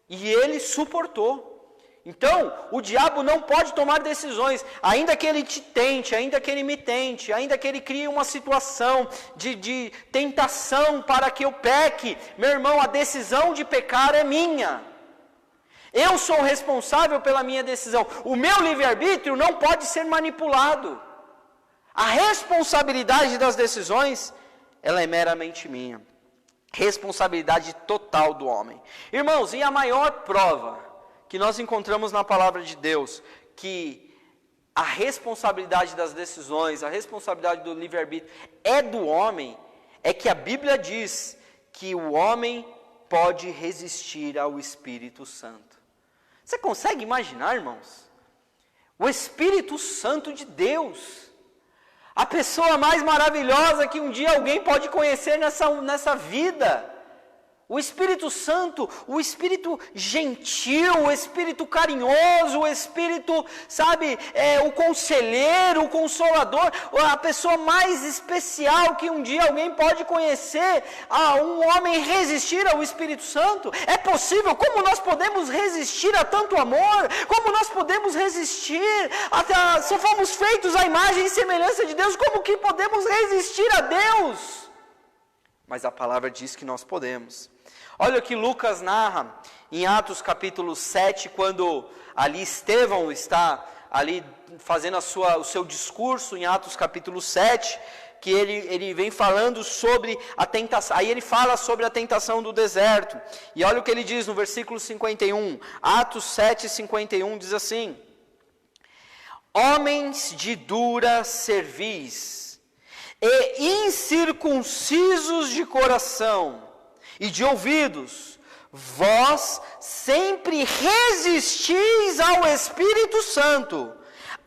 Speaker 1: E ele suportou. Então, o diabo não pode tomar decisões, ainda que ele te tente, ainda que ele me tente, ainda que ele crie uma situação de tentação para que eu peque. Meu irmão, a decisão de pecar é minha. Eu sou responsável pela minha decisão. O meu livre-arbítrio não pode ser manipulado. A responsabilidade das decisões, ela é meramente minha. Responsabilidade total do homem. Irmãos, e a maior prova que nós encontramos na palavra de Deus, que a responsabilidade das decisões, a responsabilidade do livre-arbítrio é do homem, é que a Bíblia diz que o homem pode resistir ao Espírito Santo. Você consegue imaginar, irmãos? O Espírito Santo de Deus, a pessoa mais maravilhosa que um dia alguém pode conhecer nessa vida. O Espírito Santo, o Espírito gentil, o Espírito carinhoso, o Espírito, o conselheiro, o consolador, a pessoa mais especial que um dia alguém pode conhecer, um homem resistir ao Espírito Santo. É possível? Como nós podemos resistir a tanto amor? Como nós podemos resistir? Se fomos feitos à imagem e semelhança de Deus, como que podemos resistir a Deus? Mas a palavra diz que nós podemos. Olha o que Lucas narra em Atos capítulo 7, quando ali Estevão está ali fazendo o seu discurso em Atos capítulo 7, que ele vem falando sobre a tentação. Aí ele fala sobre a tentação do deserto. E olha o que ele diz no versículo 51. Atos 7, 51 diz assim: homens de dura cerviz e incircuncisos de coração e de ouvidos, vós sempre resistis ao Espírito Santo,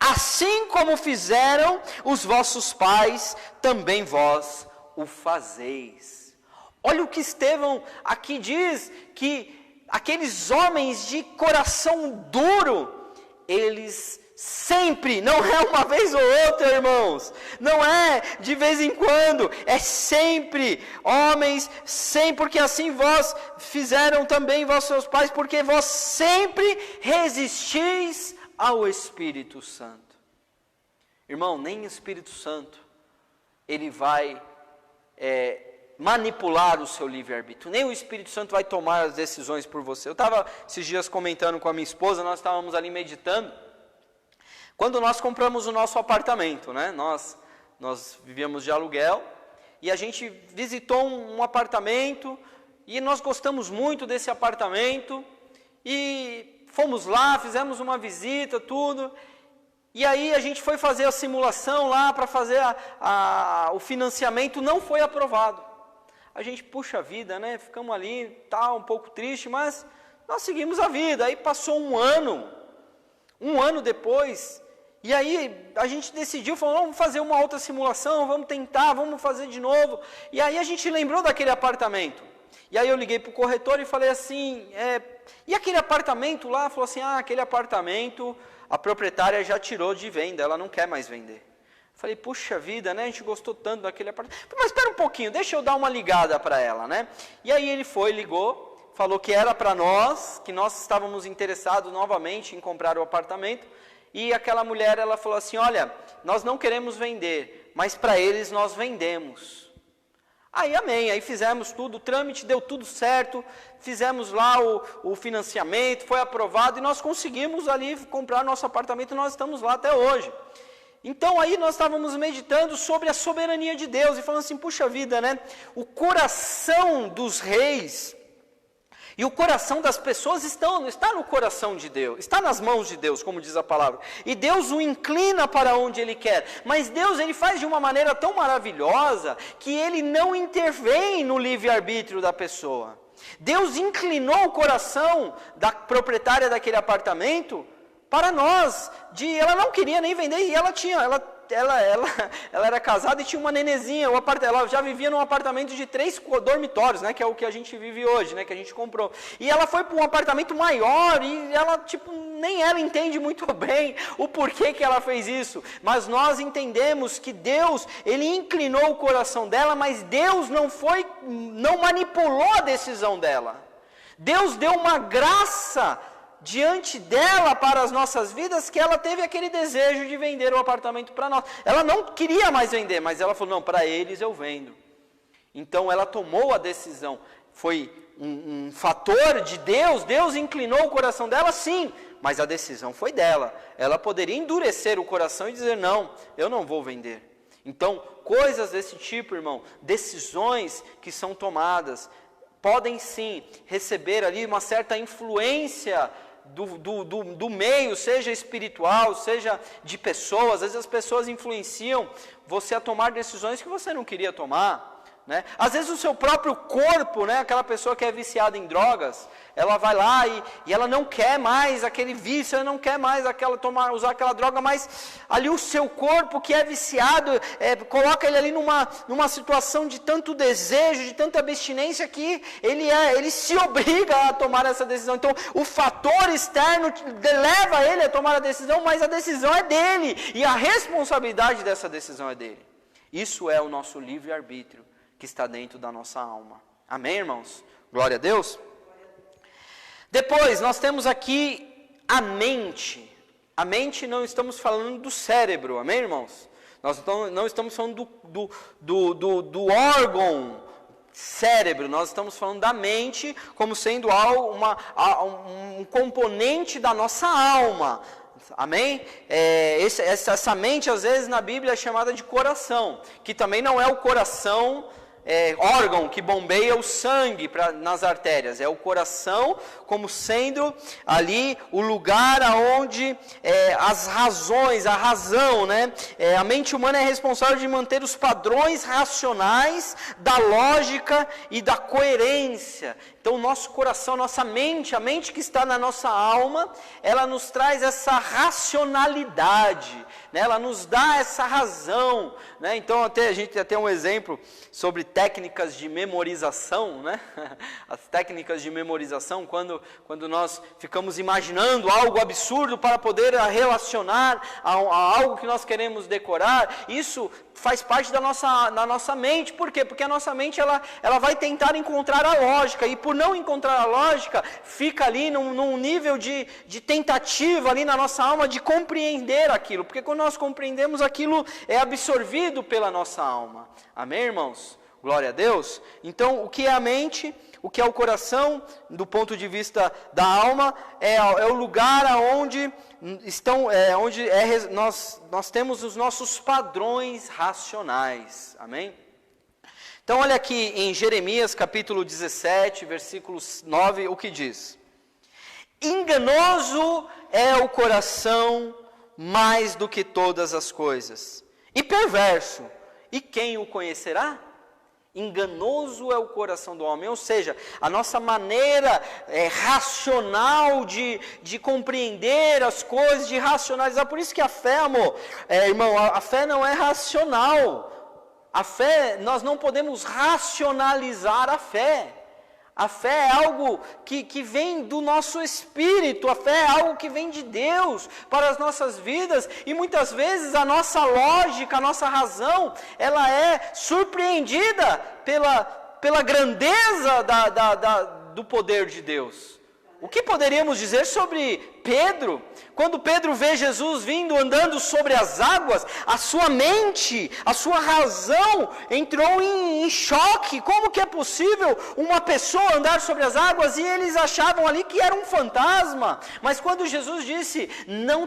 Speaker 1: assim como fizeram os vossos pais, também vós o fazeis. Olha o que Estevão aqui diz, que aqueles homens de coração duro, eles sempre, não é uma vez ou outra, irmãos, não é de vez em quando, é sempre, homens, sempre, porque assim vós fizeram também vossos pais, porque vós sempre resistis ao Espírito Santo. Irmão, nem o Espírito Santo, ele vai manipular o seu livre-arbítrio, nem o Espírito Santo vai tomar as decisões por você. Eu estava esses dias comentando com a minha esposa, nós estávamos ali meditando, quando nós compramos o nosso apartamento, né? Nós vivíamos de aluguel e a gente visitou um apartamento e nós gostamos muito desse apartamento e fomos lá, fizemos uma visita, tudo. E aí a gente foi fazer a simulação lá para fazer o financiamento, não foi aprovado. A gente, puxa vida, né? Ficamos ali, um pouco triste, mas nós seguimos a vida. Aí passou um ano depois, e aí a gente decidiu, falou, vamos fazer uma outra simulação, vamos tentar, vamos fazer de novo. E aí a gente lembrou daquele apartamento. E aí eu liguei para o corretor e falei assim, e aquele apartamento lá? Falou assim, aquele apartamento, a proprietária já tirou de venda, ela não quer mais vender. Falei, puxa vida, né? A gente gostou tanto daquele apartamento. Mas espera um pouquinho, deixa eu dar uma ligada para ela, né? E aí ele ligou, falou que era para nós, que nós estávamos interessados novamente em comprar o apartamento. E aquela mulher, ela falou assim, olha, nós não queremos vender, mas para eles nós vendemos. Aí amém, aí fizemos tudo, o trâmite deu tudo certo, fizemos lá o financiamento, foi aprovado e nós conseguimos ali comprar nosso apartamento e nós estamos lá até hoje. Então aí nós estávamos meditando sobre a soberania de Deus e falando assim, puxa vida, né? O coração dos reis, E o coração das pessoas está no coração de Deus, está nas mãos de Deus, como diz a palavra. E Deus o inclina para onde Ele quer. Mas Deus, Ele faz de uma maneira tão maravilhosa que Ele não intervém no livre-arbítrio da pessoa. Deus inclinou o coração da proprietária daquele apartamento para nós. Ela não queria nem vender e ela era casada e tinha uma nenezinha. Ela já vivia num apartamento de 3 dormitórios, né, que é o que a gente vive hoje, né, que a gente comprou. E ela foi para um apartamento maior e ela, nem ela entende muito bem o porquê que ela fez isso. Mas nós entendemos que Deus, Ele inclinou o coração dela, mas Deus não manipulou a decisão dela. Deus deu uma graça diante dela para as nossas vidas, que ela teve aquele desejo de vender o apartamento para nós. Ela não queria mais vender, mas ela falou, não, para eles eu vendo. Então ela tomou a decisão. Foi um fator de Deus. Deus inclinou o coração dela, sim, mas a decisão foi dela. Ela poderia endurecer o coração e dizer, não, eu não vou vender. Então, coisas desse tipo, irmão, decisões que são tomadas, podem sim receber ali uma certa influência do meio, seja espiritual, seja de pessoas. Às vezes as pessoas influenciam você a tomar decisões que você não queria tomar, né? Às vezes o seu próprio corpo, né? Aquela pessoa que é viciada em drogas, ela vai lá e ela não quer mais aquele vício, ela não quer mais usar aquela droga, mas ali o seu corpo que é viciado, coloca ele ali numa situação de tanto desejo, de tanta abstinência, que ele se obriga a tomar essa decisão. Então o fator externo leva ele a tomar a decisão, mas a decisão é dele, e a responsabilidade dessa decisão é dele. Isso é o nosso livre-arbítrio que está dentro da nossa alma. Amém, irmãos? Glória a Deus. Depois, nós temos aqui a mente. A mente, não estamos falando do cérebro, amém, irmãos? Nós não estamos falando do órgão cérebro, nós estamos falando da mente como sendo um componente da nossa alma. Amém? Essa mente, às vezes, na Bíblia é chamada de coração, que também não é o coração, órgão que bombeia o sangue nas artérias. É o coração como sendo ali o lugar aonde as razões, a razão, né? A mente humana é responsável de manter os padrões racionais da lógica e da coerência. Então o nosso coração, nossa mente, a mente que está na nossa alma, ela nos traz essa racionalidade, né? Ela nos dá essa razão, né? Então a gente até um exemplo sobre técnicas de memorização, né? As técnicas de memorização, quando nós ficamos imaginando algo absurdo para poder relacionar a algo que nós queremos decorar, isso faz parte da nossa mente. Por quê? Porque a nossa mente ela vai tentar encontrar a lógica, e por não encontrar a lógica, fica ali num nível de tentativa ali na nossa alma de compreender aquilo, porque quando nós compreendemos, aquilo é absorvido pela nossa alma. Amém, irmãos? Glória a Deus. Então, o que é a mente? O que é o coração, do ponto de vista da alma, é o lugar onde nós temos os nossos padrões racionais. Amém? Então olha aqui em Jeremias capítulo 17, versículos 9, o que diz: enganoso é o coração mais do que todas as coisas, e perverso, e quem o conhecerá? Enganoso é o coração do homem, ou seja, a nossa maneira racional de compreender as coisas, de racionalizar. Por isso que a fé, amor, irmão, a fé não é racional. A fé, nós não podemos racionalizar a fé. A fé é algo que vem do nosso espírito, a fé é algo que vem de Deus para as nossas vidas, e muitas vezes a nossa lógica, a nossa razão, ela é surpreendida pela grandeza do poder de Deus. O que poderíamos dizer sobre Pedro? Quando Pedro vê Jesus vindo, andando sobre as águas, a sua mente, a sua razão entrou em choque. Como que é possível uma pessoa andar sobre as águas? E eles achavam ali que era um fantasma. Mas quando Jesus disse, não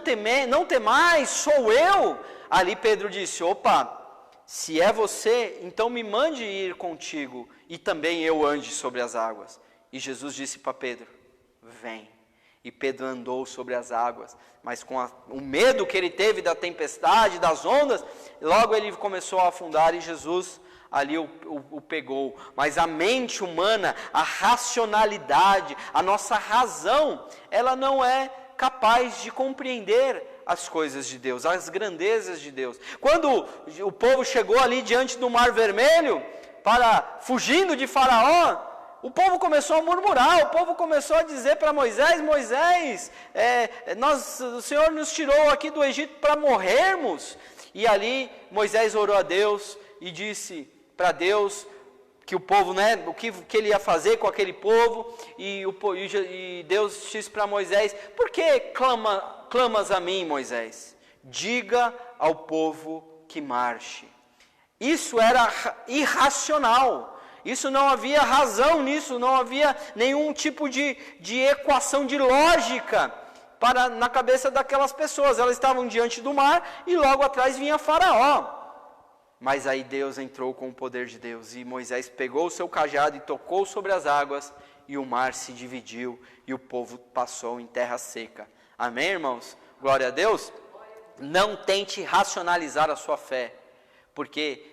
Speaker 1: temais, sou eu, ali Pedro disse, opa, se é você, então me mande ir contigo, e também eu ande sobre as águas. E Jesus disse para Pedro: vem. E Pedro andou sobre as águas, mas com o medo que ele teve da tempestade, das ondas, logo ele começou a afundar e Jesus ali o pegou. Mas a mente humana, a racionalidade, a nossa razão, ela não é capaz de compreender as coisas de Deus, as grandezas de Deus. Quando o povo chegou ali diante do Mar Vermelho, fugindo de Faraó, o povo começou a murmurar, o povo começou a dizer para Moisés: Moisés, o Senhor nos tirou aqui do Egito para morrermos. E ali Moisés orou a Deus e disse para Deus que o povo, o que ele ia fazer com aquele povo. E Deus disse para Moisés: por que clamas a mim, Moisés? Diga ao povo que marche. Isso era irracional. Isso não havia razão nisso, não havia nenhum tipo de equação de lógica na cabeça daquelas pessoas. Elas estavam diante do mar e logo atrás vinha Faraó. Mas aí Deus entrou com o poder de Deus e Moisés pegou o seu cajado e tocou sobre as águas e o mar se dividiu e o povo passou em terra seca. Amém, irmãos? Glória a Deus. Não tente racionalizar a sua fé, porque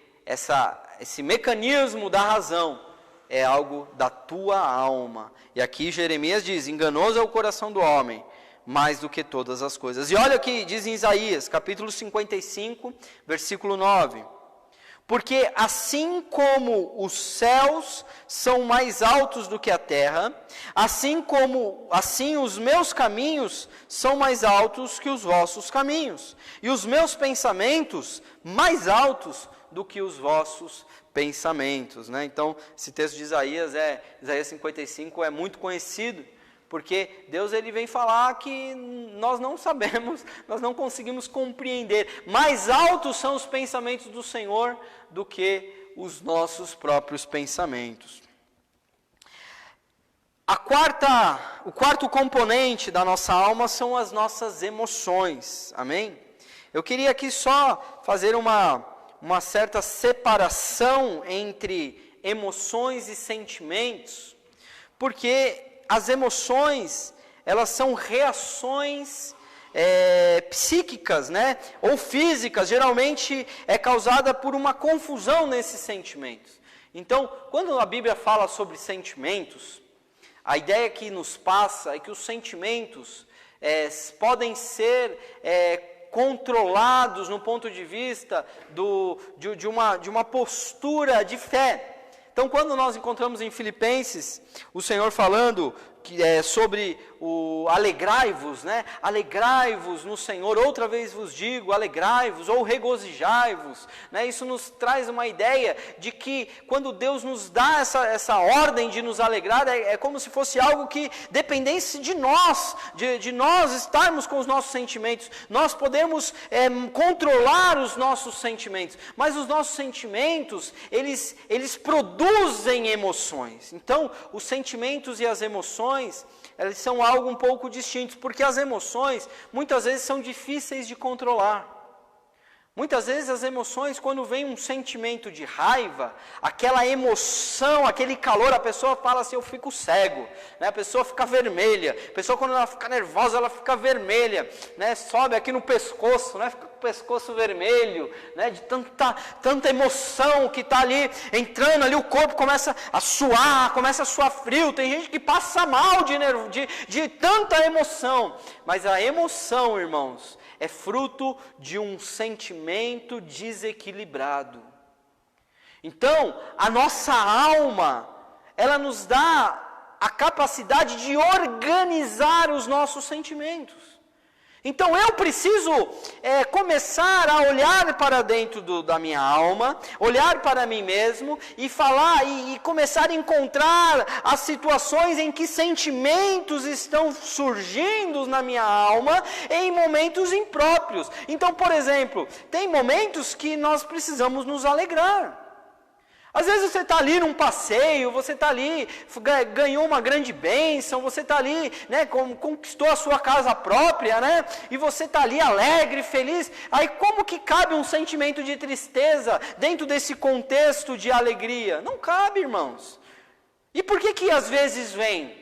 Speaker 1: esse mecanismo da razão é algo da tua alma. E aqui Jeremias diz: enganoso é o coração do homem, mais do que todas as coisas. E olha o que diz em Isaías, capítulo 55, versículo 9. Porque assim como os céus são mais altos do que a terra, assim os meus caminhos são mais altos que os vossos caminhos, e os meus pensamentos mais altos do que os vossos pensamentos. Então, esse texto de Isaías 55, é muito conhecido, porque Deus ele vem falar que nós não sabemos, nós não conseguimos compreender. Mais altos são os pensamentos do Senhor do que os nossos próprios pensamentos. O quarto componente da nossa alma são as nossas emoções. Amém? Eu queria aqui só fazer uma certa separação entre emoções e sentimentos, porque as emoções, elas são reações psíquicas, ou físicas. Geralmente é causada por uma confusão nesses sentimentos. Então, quando a Bíblia fala sobre sentimentos, a ideia que nos passa é que os sentimentos podem ser controlados no ponto de vista de uma postura de fé. Então, quando nós encontramos em Filipenses o Senhor falando sobre o alegrai-vos, alegrai-vos no Senhor, outra vez vos digo, alegrai-vos ou regozijai-vos, isso nos traz uma ideia de que quando Deus nos dá essa ordem de nos alegrar, é como se fosse algo que dependesse de nós, de nós estarmos com os nossos sentimentos. Nós podemos controlar os nossos sentimentos, mas os nossos sentimentos, eles produzem emoções. Então, os sentimentos e as emoções, elas são algo um pouco distintos, porque as emoções, muitas vezes, são difíceis de controlar. Muitas vezes as emoções, quando vem um sentimento de raiva, aquela emoção, aquele calor, a pessoa fala assim: eu fico cego, a pessoa fica vermelha, a pessoa quando ela fica nervosa, ela fica vermelha, sobe aqui no pescoço, fica com o pescoço vermelho, de tanta emoção que está ali, entrando ali, o corpo começa a suar frio, tem gente que passa mal de tanta emoção. Mas a emoção, irmãos, é fruto de um sentimento desequilibrado. Então, a nossa alma, ela nos dá a capacidade de organizar os nossos sentimentos. Então eu preciso começar a olhar para dentro da minha alma, olhar para mim mesmo e falar e começar a encontrar as situações em que sentimentos estão surgindo na minha alma em momentos impróprios. Então, por exemplo, tem momentos que nós precisamos nos alegrar. Às vezes você está ali num passeio, você está ali, ganhou uma grande bênção, você está ali, conquistou a sua casa própria, e você está ali alegre, feliz. Aí como que cabe um sentimento de tristeza dentro desse contexto de alegria? Não cabe, irmãos. E por que às vezes vem?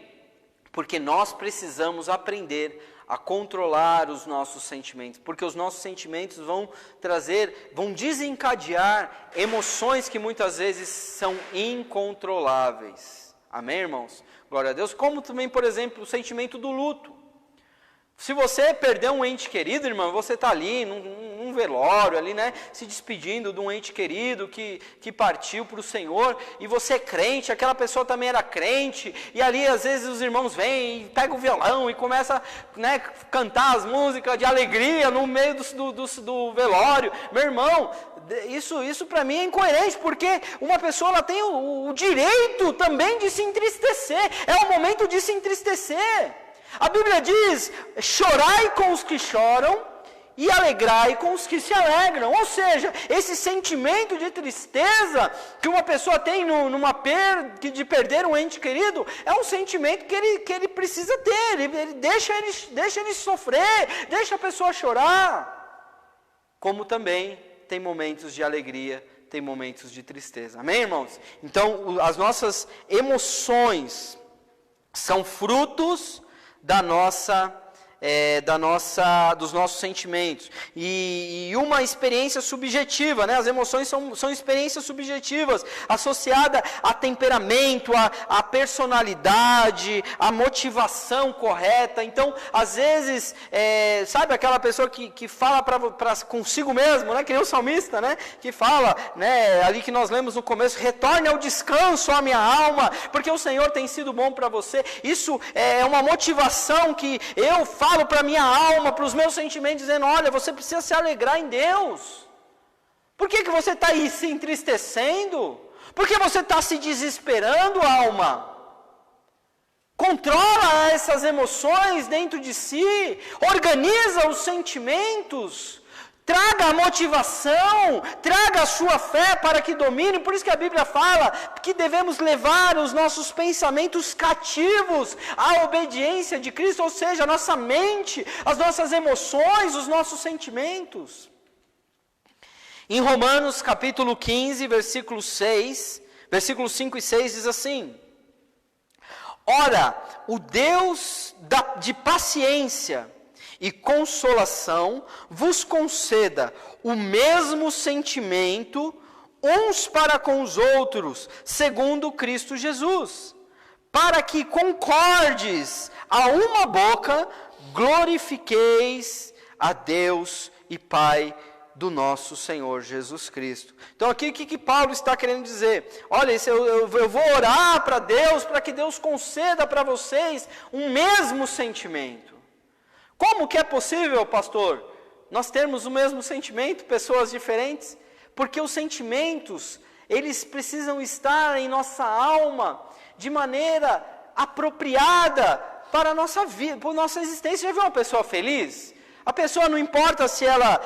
Speaker 1: Porque nós precisamos aprender a controlar os nossos sentimentos, porque os nossos sentimentos vão desencadear emoções que muitas vezes são incontroláveis. Amém, irmãos? Glória a Deus. Como também, por exemplo, o sentimento do luto. Se você perdeu um ente querido, irmão, você está ali num velório, ali, né, se despedindo de um ente querido que partiu para o Senhor, e você é crente, aquela pessoa também era crente, e ali às vezes os irmãos vêm e pegam o violão e começam, né, cantar as músicas de alegria no meio do velório. Meu irmão, isso para mim é incoerente, porque uma pessoa ela tem o direito também de se entristecer, é o momento de se entristecer. A Bíblia diz, chorai com os que choram e alegrai com os que se alegram. Ou seja, esse sentimento de tristeza que uma pessoa tem de perder um ente querido, é um sentimento que ele precisa ter, ele deixa ele sofrer, deixa a pessoa chorar. Como também tem momentos de alegria, tem momentos de tristeza. Amém, irmãos? Então, as nossas emoções são frutos dos nossos sentimentos, e uma experiência subjetiva, né? As emoções são experiências subjetivas, associadas a temperamento, a personalidade, a motivação correta. Então, às vezes, sabe aquela pessoa que fala para consigo mesmo, né? Que nem o salmista, né? Que fala, né? Ali que nós lemos no começo, retorne ao descanso, ó minha alma, porque o Senhor tem sido bom para você. Isso é uma motivação que eu falo para a minha alma, para os meus sentimentos, dizendo, olha, você precisa se alegrar em Deus. Por que você está aí se entristecendo? Por que você está se desesperando, alma? Controla essas emoções dentro de si, organiza os sentimentos, traga a motivação, traga a sua fé para que domine. Por isso que a Bíblia fala que devemos levar os nossos pensamentos cativos à obediência de Cristo, ou seja, a nossa mente, as nossas emoções, os nossos sentimentos. Em Romanos capítulo 15, versículos 5 e 6 diz assim: ora, o Deus de paciência e consolação vos conceda o mesmo sentimento uns para com os outros, segundo Cristo Jesus, para que concordes a uma boca, glorifiqueis a Deus e Pai do nosso Senhor Jesus Cristo. Então aqui o que Paulo está querendo dizer? Olha, eu vou orar para Deus, para que Deus conceda para vocês um mesmo sentimento. Como que é possível, pastor, nós termos o mesmo sentimento, pessoas diferentes? Porque os sentimentos, eles precisam estar em nossa alma de maneira apropriada para a nossa vida, para a nossa existência. Já viu uma pessoa feliz? A pessoa não importa se ela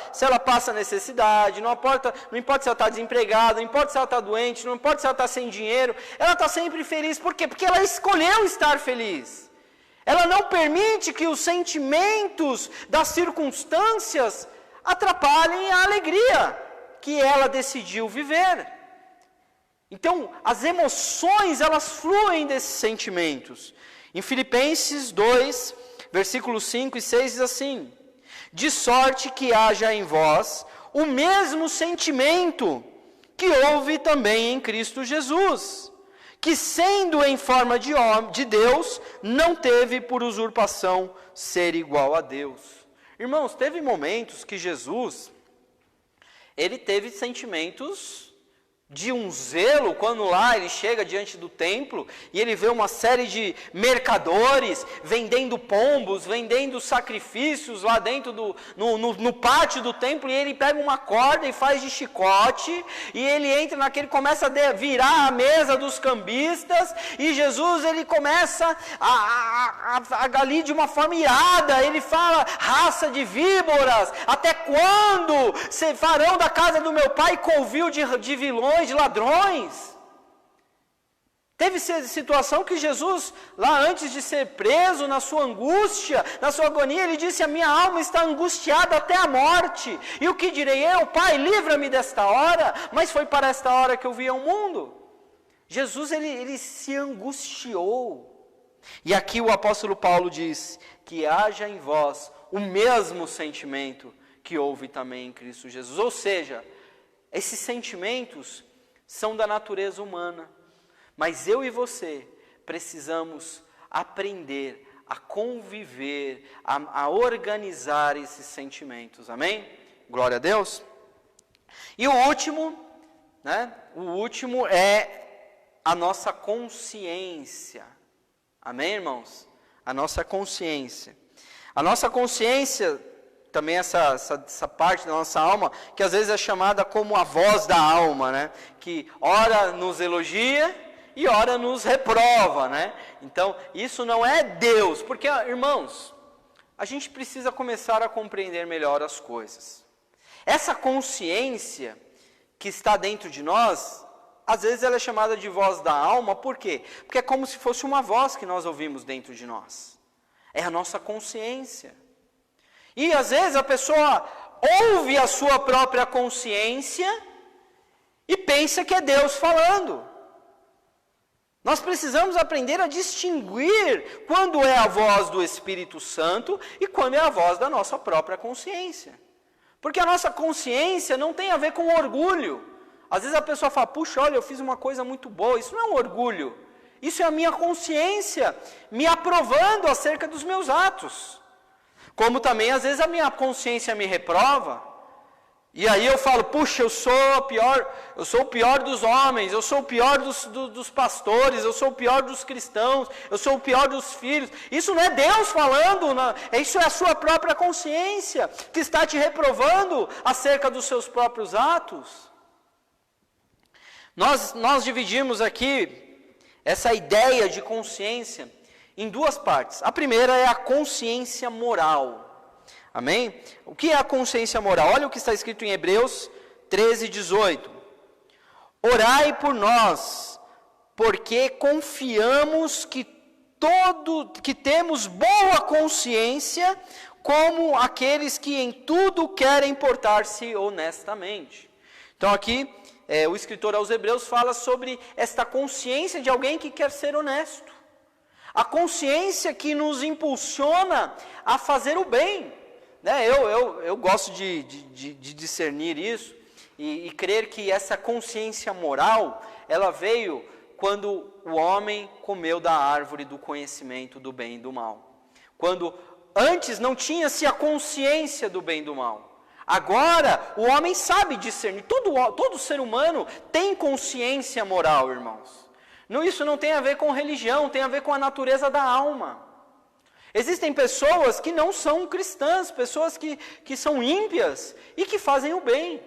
Speaker 1: passa necessidade, não importa se ela está desempregada, não importa se ela está doente, não importa se ela está sem dinheiro, ela está sempre feliz. Por quê? Porque ela escolheu estar feliz. Ela não permite que os sentimentos das circunstâncias atrapalhem a alegria que ela decidiu viver. Então, as emoções, elas fluem desses sentimentos. Em Filipenses 2, versículos 5 e 6 diz assim: de sorte que haja em vós o mesmo sentimento que houve também em Cristo Jesus, que sendo em forma de Deus, não teve por usurpação ser igual a Deus. Irmãos, teve momentos que Jesus, ele teve sentimentos de um zelo, quando lá ele chega diante do templo, e ele vê uma série de mercadores, vendendo pombos, vendendo sacrifícios lá dentro no pátio do templo, e ele pega uma corda e faz de chicote, e ele entra começa a virar a mesa dos cambistas, e Jesus ele começa ali de uma forma irada, ele fala, raça de víboras, até quando se farão da casa do meu pai covil de vilões, de ladrões? Teve situação que Jesus, lá antes de ser preso, na sua angústia, na sua agonia, ele disse, a minha alma está angustiada até a morte, e o que direi eu? Pai, livra-me desta hora, mas foi para esta hora que eu vi ao mundo. Jesus ele se angustiou. E aqui o apóstolo Paulo diz que haja em vós o mesmo sentimento que houve também em Cristo Jesus. Ou seja, esses sentimentos são da natureza humana, mas eu e você precisamos aprender a conviver, a organizar esses sentimentos, amém? Glória a Deus. E o último, o último é a nossa consciência, amém, irmãos? A nossa consciência. A nossa consciência, também essa parte da nossa alma, que às vezes é chamada como a voz da alma, que ora nos elogia e ora nos reprova, Então, isso não é Deus, porque, irmãos, a gente precisa começar a compreender melhor as coisas. Essa consciência que está dentro de nós, às vezes ela é chamada de voz da alma, por quê? Porque é como se fosse uma voz que nós ouvimos dentro de nós. É a nossa consciência. E às vezes a pessoa ouve a sua própria consciência e pensa que é Deus falando. Nós precisamos aprender a distinguir quando é a voz do Espírito Santo e quando é a voz da nossa própria consciência. Porque a nossa consciência não tem a ver com orgulho. Às vezes a pessoa fala, puxa, olha, eu fiz uma coisa muito boa. Isso não é um orgulho. Isso é a minha consciência me aprovando acerca dos meus atos. Como também às vezes a minha consciência me reprova. E aí eu falo, puxa, eu sou o pior dos homens, eu sou o pior dos pastores, eu sou o pior dos cristãos, eu sou o pior dos filhos. Isso não é Deus falando, isso é a sua própria consciência, que está te reprovando acerca dos seus próprios atos. Nós dividimos aqui essa ideia de consciência em duas partes. A primeira é a consciência moral. Amém? O que é a consciência moral? Olha o que está escrito em Hebreus 13:18. Orai por nós, porque confiamos que temos boa consciência, como aqueles que em tudo querem portar-se honestamente. Então aqui, o escritor aos Hebreus fala sobre esta consciência de alguém que quer ser honesto. A consciência que nos impulsiona a fazer o bem. Eu gosto de discernir isso e crer que essa consciência moral, ela veio quando o homem comeu da árvore do conhecimento do bem e do mal. Quando antes não tinha-se a consciência do bem e do mal. Agora o homem sabe discernir. Todo ser humano tem consciência moral, irmãos. Isso não tem a ver com religião, tem a ver com a natureza da alma. Existem pessoas que não são cristãs, pessoas que são ímpias e que fazem o bem.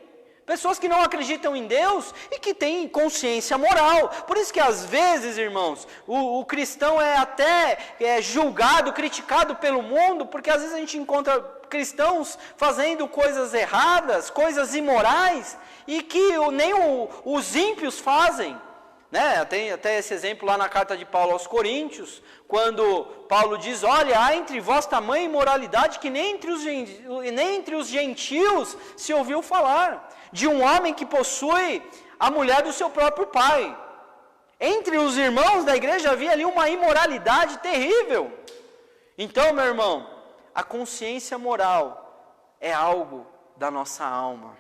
Speaker 1: Pessoas que não acreditam em Deus e que têm consciência moral. Por isso que às vezes, irmãos, o cristão é até julgado, criticado pelo mundo, porque às vezes a gente encontra cristãos fazendo coisas erradas, coisas imorais, e que nem os ímpios fazem. Tem até esse exemplo lá na carta de Paulo aos Coríntios, quando Paulo diz, olha, há entre vós tamanha imoralidade que nem entre os gentios se ouviu falar, de um homem que possui a mulher do seu próprio pai. Entre os irmãos da igreja havia ali uma imoralidade terrível. Então, meu irmão, a consciência moral é algo da nossa alma.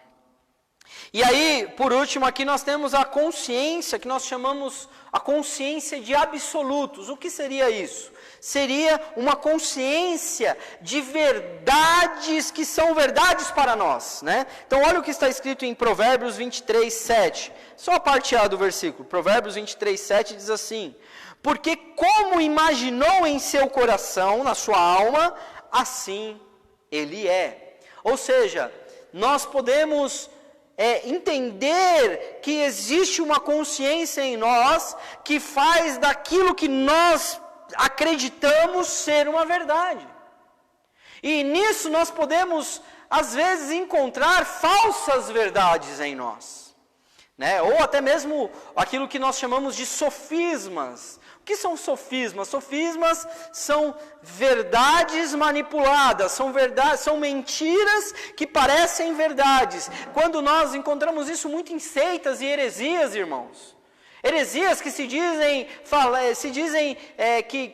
Speaker 1: E aí, por último, aqui nós temos a consciência, que nós chamamos a consciência de absolutos. O que seria isso? Seria uma consciência de verdades que são verdades para nós, Então, olha o que está escrito em Provérbios 23:7. Só a parte A do versículo. Provérbios 23:7 diz assim: porque como imaginou em seu coração, na sua alma, assim ele é. Ou seja, nós podemos entender que existe uma consciência em nós que faz daquilo que nós acreditamos ser uma verdade. E nisso nós podemos, às vezes, encontrar falsas verdades em nós. Ou até mesmo aquilo que nós chamamos de sofismas. O que são sofismas? Sofismas são verdades manipuladas, são mentiras que parecem verdades. Quando nós encontramos isso muito em seitas e heresias, irmãos, Heresias que se dizem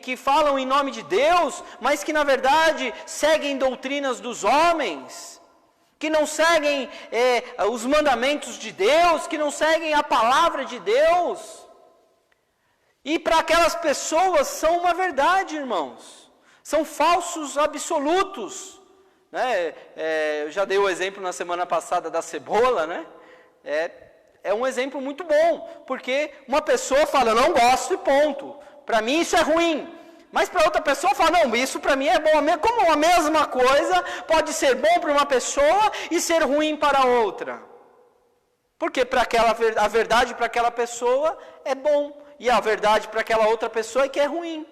Speaker 1: que falam em nome de Deus, mas que na verdade seguem doutrinas dos homens, que não seguem os mandamentos de Deus, que não seguem a palavra de Deus. E para aquelas pessoas são uma verdade, irmãos. São falsos absolutos. Né? Eu já dei o exemplo na semana passada da cebola, né? É um exemplo muito bom, porque uma pessoa fala, eu não gosto e ponto. Para mim isso é ruim. Mas para outra pessoa fala, não, isso para mim é bom. Como a mesma coisa pode ser bom para uma pessoa e ser ruim para outra? Porque a verdade para aquela pessoa é bom. E a verdade para aquela outra pessoa é que é ruim.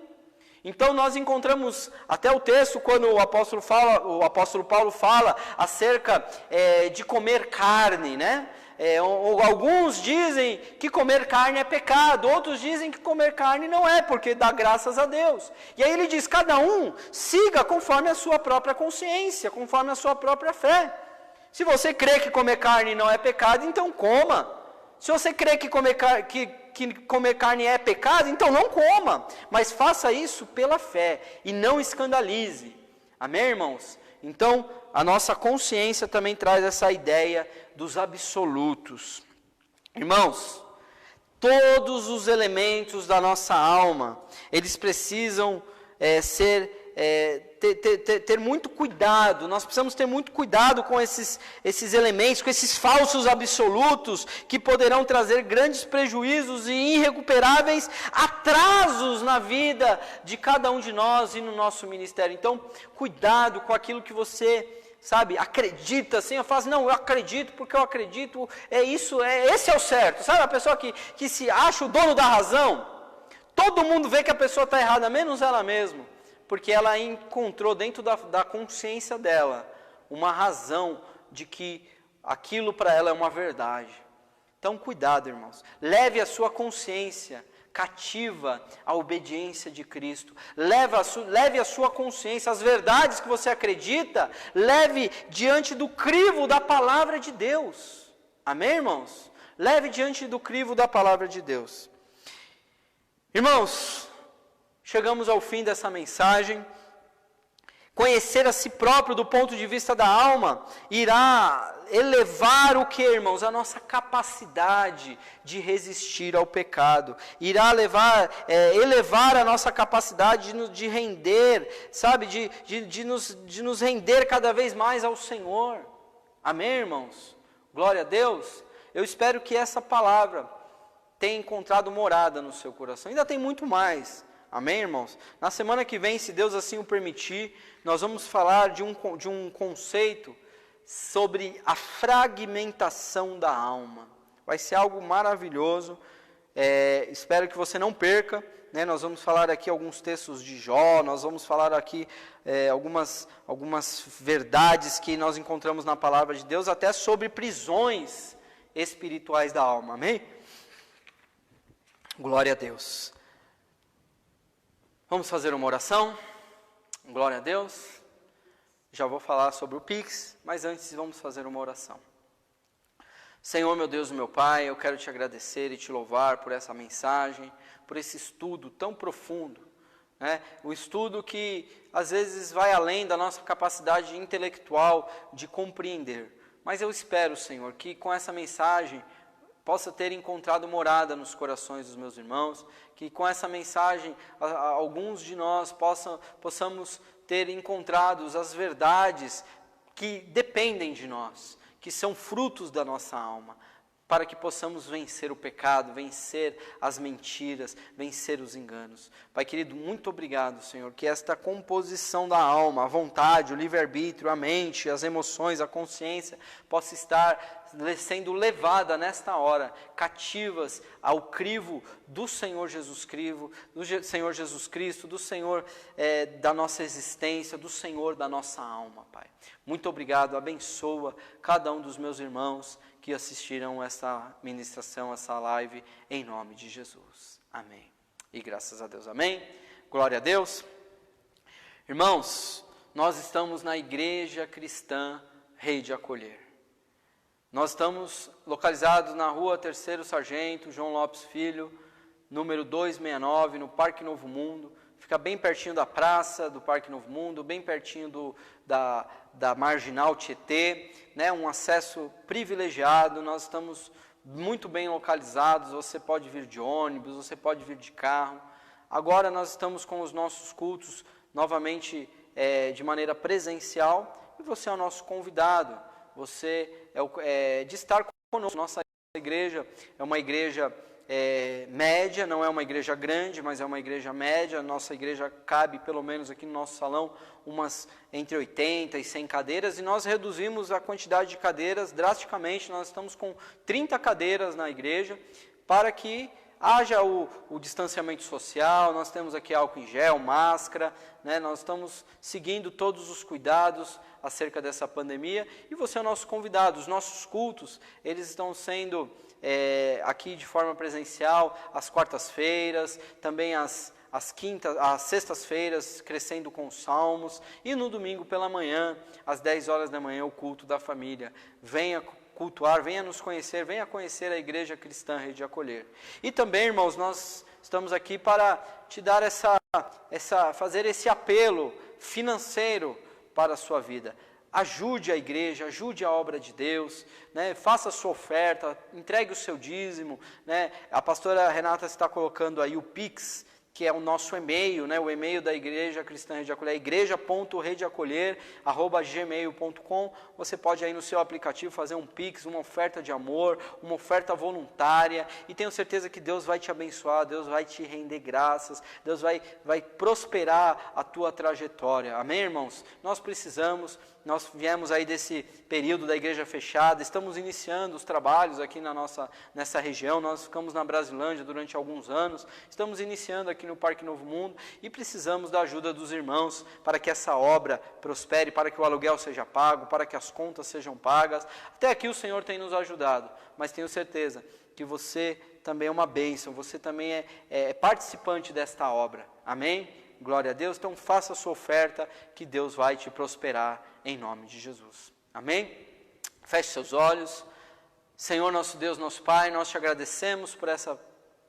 Speaker 1: Então nós encontramos até o texto quando o apóstolo Paulo fala acerca de comer carne, né? Alguns dizem que comer carne é pecado, outros dizem que comer carne não é, porque dá graças a Deus. E aí ele diz, cada um siga conforme a sua própria consciência, conforme a sua própria fé. Se você crê que comer carne não é pecado, então coma. Se você crê que comer carne é pecado, então não coma, mas faça isso pela fé e não escandalize. Amém, irmãos? Então, a nossa consciência também traz essa ideia dos absolutos. Irmãos, todos os elementos da nossa alma, eles precisam ter muito cuidado. Nós precisamos ter muito cuidado com esses elementos, com esses falsos absolutos que poderão trazer grandes prejuízos e irrecuperáveis atrasos na vida de cada um de nós e no nosso ministério. Então, cuidado com aquilo que você, acredita assim, eu falo, não, eu acredito porque eu acredito, esse é o certo. Sabe a pessoa que se acha o dono da razão? Todo mundo vê que a pessoa está errada, menos ela mesma. Porque ela encontrou dentro da consciência dela uma razão de que aquilo para ela é uma verdade. Então, cuidado, irmãos. Leve a sua consciência cativa à obediência de Cristo. Leve a sua consciência, as verdades que você acredita, leve diante do crivo da palavra de Deus. Amém, irmãos? Leve diante do crivo da palavra de Deus. Irmãos, chegamos ao fim dessa mensagem. Conhecer a si próprio do ponto de vista da alma irá elevar o que, irmãos? A nossa capacidade de resistir ao pecado. Irá elevar a nossa capacidade de render, de nos render cada vez mais ao Senhor. Amém, irmãos? Glória a Deus. Eu espero que essa palavra tenha encontrado morada no seu coração. Ainda tem muito mais. Amém, irmãos? Na semana que vem, se Deus assim o permitir, nós vamos falar de um conceito sobre a fragmentação da alma. Vai ser algo maravilhoso. Espero que você não perca. Né? Nós vamos falar aqui alguns textos de Jó, nós vamos falar aqui algumas verdades que nós encontramos na palavra de Deus, até sobre prisões espirituais da alma. Amém? Glória a Deus. Vamos fazer uma oração? Glória a Deus. Já vou falar sobre o Pix, mas antes vamos fazer uma oração. Senhor, meu Deus e meu Pai, eu quero te agradecer e te louvar por essa mensagem, por esse estudo tão profundo. Né? O estudo que às vezes vai além da nossa capacidade intelectual de compreender. Mas eu espero, Senhor, que com essa mensagem possa ter encontrado morada nos corações dos meus irmãos, que com essa mensagem alguns de nós possamos ter encontrado as verdades que dependem de nós, que são frutos da nossa alma, para que possamos vencer o pecado, vencer as mentiras, vencer os enganos. Pai querido, muito obrigado, Senhor, que esta composição da alma, a vontade, o livre-arbítrio, a mente, as emoções, a consciência, possa estar sendo levada nesta hora, cativas ao crivo do Senhor Jesus Cristo, do Senhor da nossa existência, do Senhor da nossa alma, Pai. Muito obrigado, abençoa cada um dos meus irmãos que assistiram essa ministração, essa live, em nome de Jesus. Amém. E graças a Deus, amém. Glória a Deus. Irmãos, nós estamos na Igreja Cristã Rei de Acolher. Nós estamos localizados na rua 3º Sargento, João Lopes Filho, número 269, no Parque Novo Mundo. Fica bem pertinho da praça do Parque Novo Mundo, bem pertinho da Marginal Tietê, né? Um acesso privilegiado. Nós estamos muito bem localizados, você pode vir de ônibus, você pode vir de carro. Agora nós estamos com os nossos cultos novamente de maneira presencial e você é o nosso convidado. Você de estar conosco. Nossa igreja é uma igreja média, não é uma igreja grande, mas é uma igreja média. Nossa igreja cabe, pelo menos aqui no nosso salão, umas entre 80 e 100 cadeiras, e nós reduzimos a quantidade de cadeiras drasticamente. Nós estamos com 30 cadeiras na igreja, para que haja o distanciamento social. Nós temos aqui álcool em gel, máscara, né? Nós estamos seguindo todos os cuidados acerca dessa pandemia, e você é o nosso convidado. Os nossos cultos, eles estão sendo aqui de forma presencial, às quartas-feiras, também às sextas-feiras, crescendo com os salmos, e no domingo pela manhã, às 10 horas da manhã, o culto da família. Venha cultuar, venha nos conhecer, venha conhecer a Igreja Cristã Rede de Acolher. E também, irmãos, nós estamos aqui para te dar fazer esse apelo financeiro para a sua vida. Ajude a igreja, ajude a obra de Deus, né? Faça a sua oferta, entregue o seu dízimo, né? A pastora Renata está colocando aí o Pix, que é o nosso e-mail, né? O e-mail da Igreja Cristã Rede de Acolher, igreja.redeacolher@gmail.com. Você pode aí no seu aplicativo fazer um Pix, uma oferta de amor, uma oferta voluntária, e tenho certeza que Deus vai te abençoar, Deus vai te render graças, Deus vai prosperar a tua trajetória. Amém, irmãos? Nós viemos aí desse período da igreja fechada, estamos iniciando os trabalhos aqui nessa região. Nós ficamos na Brasilândia durante alguns anos, estamos iniciando aqui no Parque Novo Mundo, e precisamos da ajuda dos irmãos para que essa obra prospere, para que o aluguel seja pago, para que as contas sejam pagas. Até aqui o Senhor tem nos ajudado, mas tenho certeza que você também é uma bênção, você também é participante desta obra. Amém? Glória a Deus. Então faça a sua oferta, que Deus vai te prosperar em nome de Jesus. Amém? Feche seus olhos. Senhor, nosso Deus, nosso Pai, nós te agradecemos por essa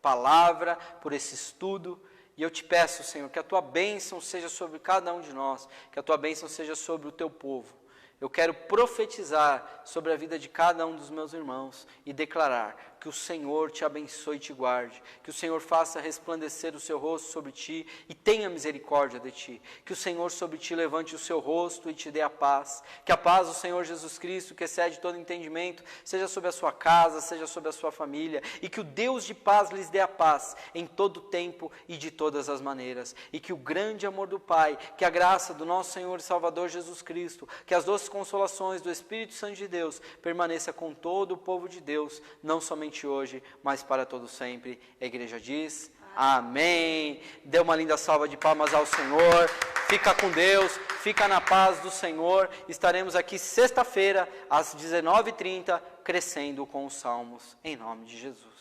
Speaker 1: palavra, por esse estudo, e eu te peço, Senhor, que a tua bênção seja sobre cada um de nós, que a tua bênção seja sobre o teu povo. Eu quero profetizar sobre a vida de cada um dos meus irmãos e declarar que o Senhor te abençoe e te guarde, que o Senhor faça resplandecer o seu rosto sobre ti e tenha misericórdia de ti, que o Senhor sobre ti levante o seu rosto e te dê a paz, que a paz do Senhor Jesus Cristo, que excede todo entendimento, seja sobre a sua casa, seja sobre a sua família, e que o Deus de paz lhes dê a paz em todo tempo e de todas as maneiras, e que o grande amor do Pai, que a graça do nosso Senhor e Salvador Jesus Cristo, que as doces consolações do Espírito Santo de Deus permaneça com todo o povo de Deus, não somente hoje, mas para todo sempre. A igreja diz amém. Dê uma linda salva de palmas ao Senhor. Fica com Deus, fica na paz do Senhor. Estaremos aqui sexta-feira às 19h30 crescendo com os salmos, em nome de Jesus.